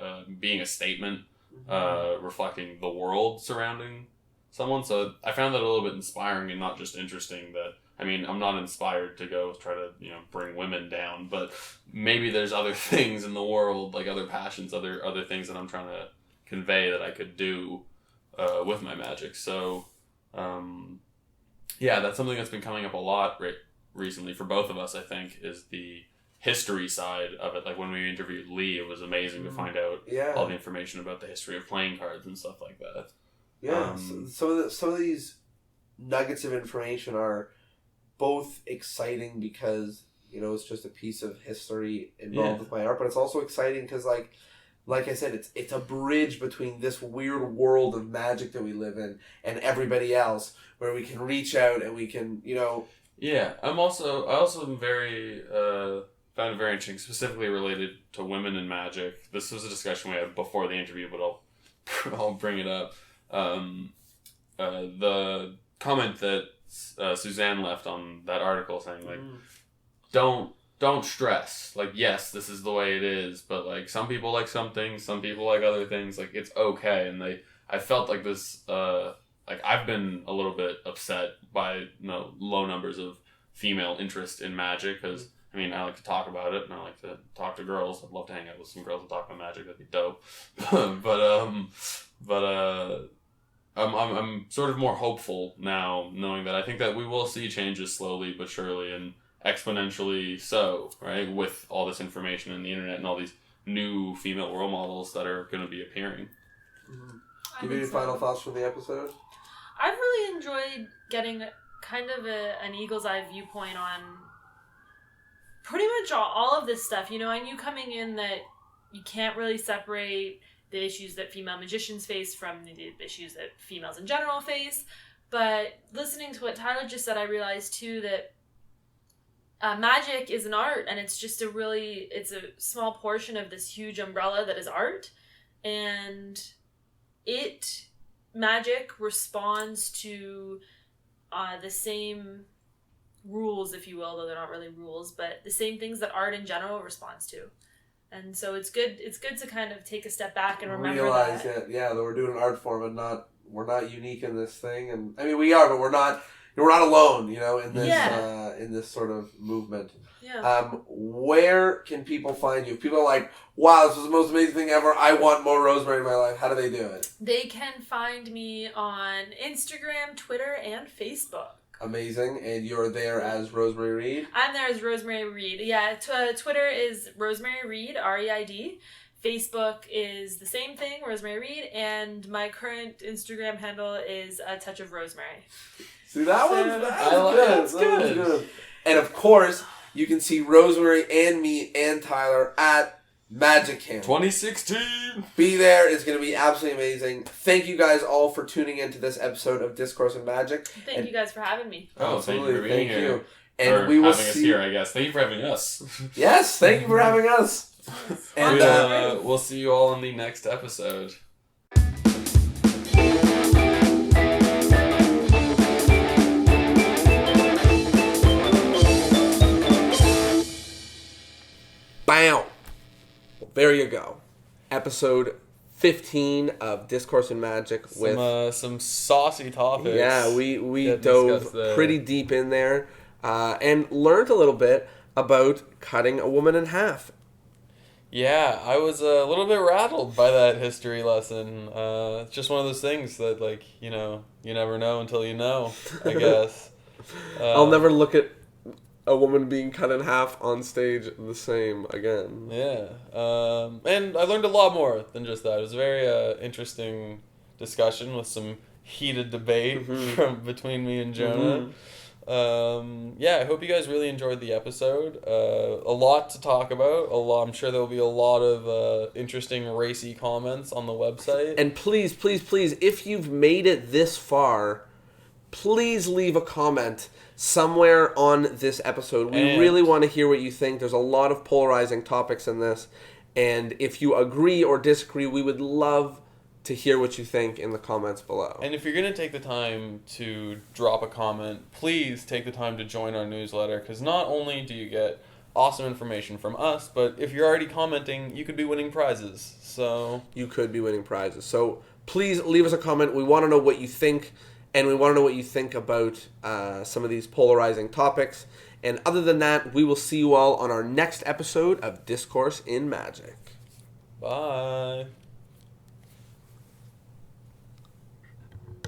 being a statement, reflecting the world surrounding someone. So I found that a little bit inspiring and not just interesting. That, I mean, I'm not inspired to go try to, you know, bring women down, but maybe there's other things in the world, like other passions, other things that I'm trying to convey that I could do with my magic. So, yeah, that's something that's been coming up a lot recently for both of us, I think, is the history side of it. Like when we interviewed Lee, it was amazing to find out all the information about the history of playing cards and stuff like that. Yeah, so some of these nuggets of information are both exciting because, you know, it's just a piece of history involved with my art, but it's also exciting because, like I said, it's a bridge between this weird world of magic that we live in and everybody else, where we can reach out and we can, you know. Yeah, I also am very found it very interesting, specifically related to women in magic. This was a discussion we had before the interview, but I'll bring it up. The comment that Suzanne left on that article saying like, don't stress. Like, yes, this is the way it is, but like some people like some things, some people like other things. Like, it's okay. And I felt like this. Like, I've been a little bit upset by low numbers of female interest in magic because, I mean, I like to talk about it and I like to talk to girls. I'd love to hang out with some girls and talk about magic. That'd be dope. I'm sort of more hopeful now, knowing that I think that we will see changes slowly but surely and exponentially so, right? With all this information and the internet and all these new female role models that are going to be appearing. Give me your final thoughts from the episode. I've really enjoyed getting kind of an eagle's eye viewpoint on pretty much all of this stuff. You know, I knew coming in that you can't really separate the issues that female magicians face from the issues that females in general face. But listening to what Tyler just said, I realized too that magic is an art, and it's just it's a small portion of this huge umbrella that is art. And magic responds to the same rules, if you will, though they're not really rules, but the same things that art in general responds to. And so it's good to kind of take a step back and remember realize that we're doing an art form and we're not unique in this thing. And I mean, we are, but we're not alone, you know, in this in this sort of movement. Yeah. Where can people find you? If people are like, wow, this was the most amazing thing ever, I want more Rosemary in my life, how do they do it? They can find me on Instagram, Twitter, and Facebook. Amazing. And you're there as Rosemary Reid? I'm there as Rosemary Reid. Yeah, Twitter is Rosemary Reid, R-E-I-D. Facebook is the same thing, Rosemary Reid. And my current Instagram handle is A Touch of Rosemary. See, that's good. Good. And of course, you can see Rosemary and me and Tyler at Magic Camp 2016. Be there. It's going to be absolutely amazing. Thank you guys all for tuning into this episode of Discourse and Magic. Thank you guys for having me. Oh, absolutely. Thank you for being here. You. And or we will having see us here, I guess. Thank you for having us. Yes, thank you for having us. And we'll see you all in the next episode. Bam! Well, there you go. Episode 15 of Discourse and Magic with some saucy topics. Yeah, we dove pretty deep in there and learned a little bit about cutting a woman in half. Yeah, I was a little bit rattled by that history lesson. It's just one of those things that, like, you know, you never know until you know, I guess. I'll never look at a woman being cut in half on stage the same again. Yeah. And I learned a lot more than just that. It was a very interesting discussion with some heated debate between me and Jonah. I hope you guys really enjoyed the episode. A lot to talk about. I'm sure there will be a lot of interesting racy comments on the website. And please, if you've made it this far, please leave a comment somewhere on this episode. We really want to hear what you think. There's a lot of polarizing topics in this. And if you agree or disagree, we would love to hear what you think in the comments below. And if you're going to take the time to drop a comment, please take the time to join our newsletter, because not only do you get awesome information from us, but if you're already commenting, you could be winning prizes. So you could be winning prizes. So please leave us a comment. We want to know what you think, and we want to know what you think about some of these polarizing topics. And other than that, we will see you all on our next episode of Discourse in Magic. Bye.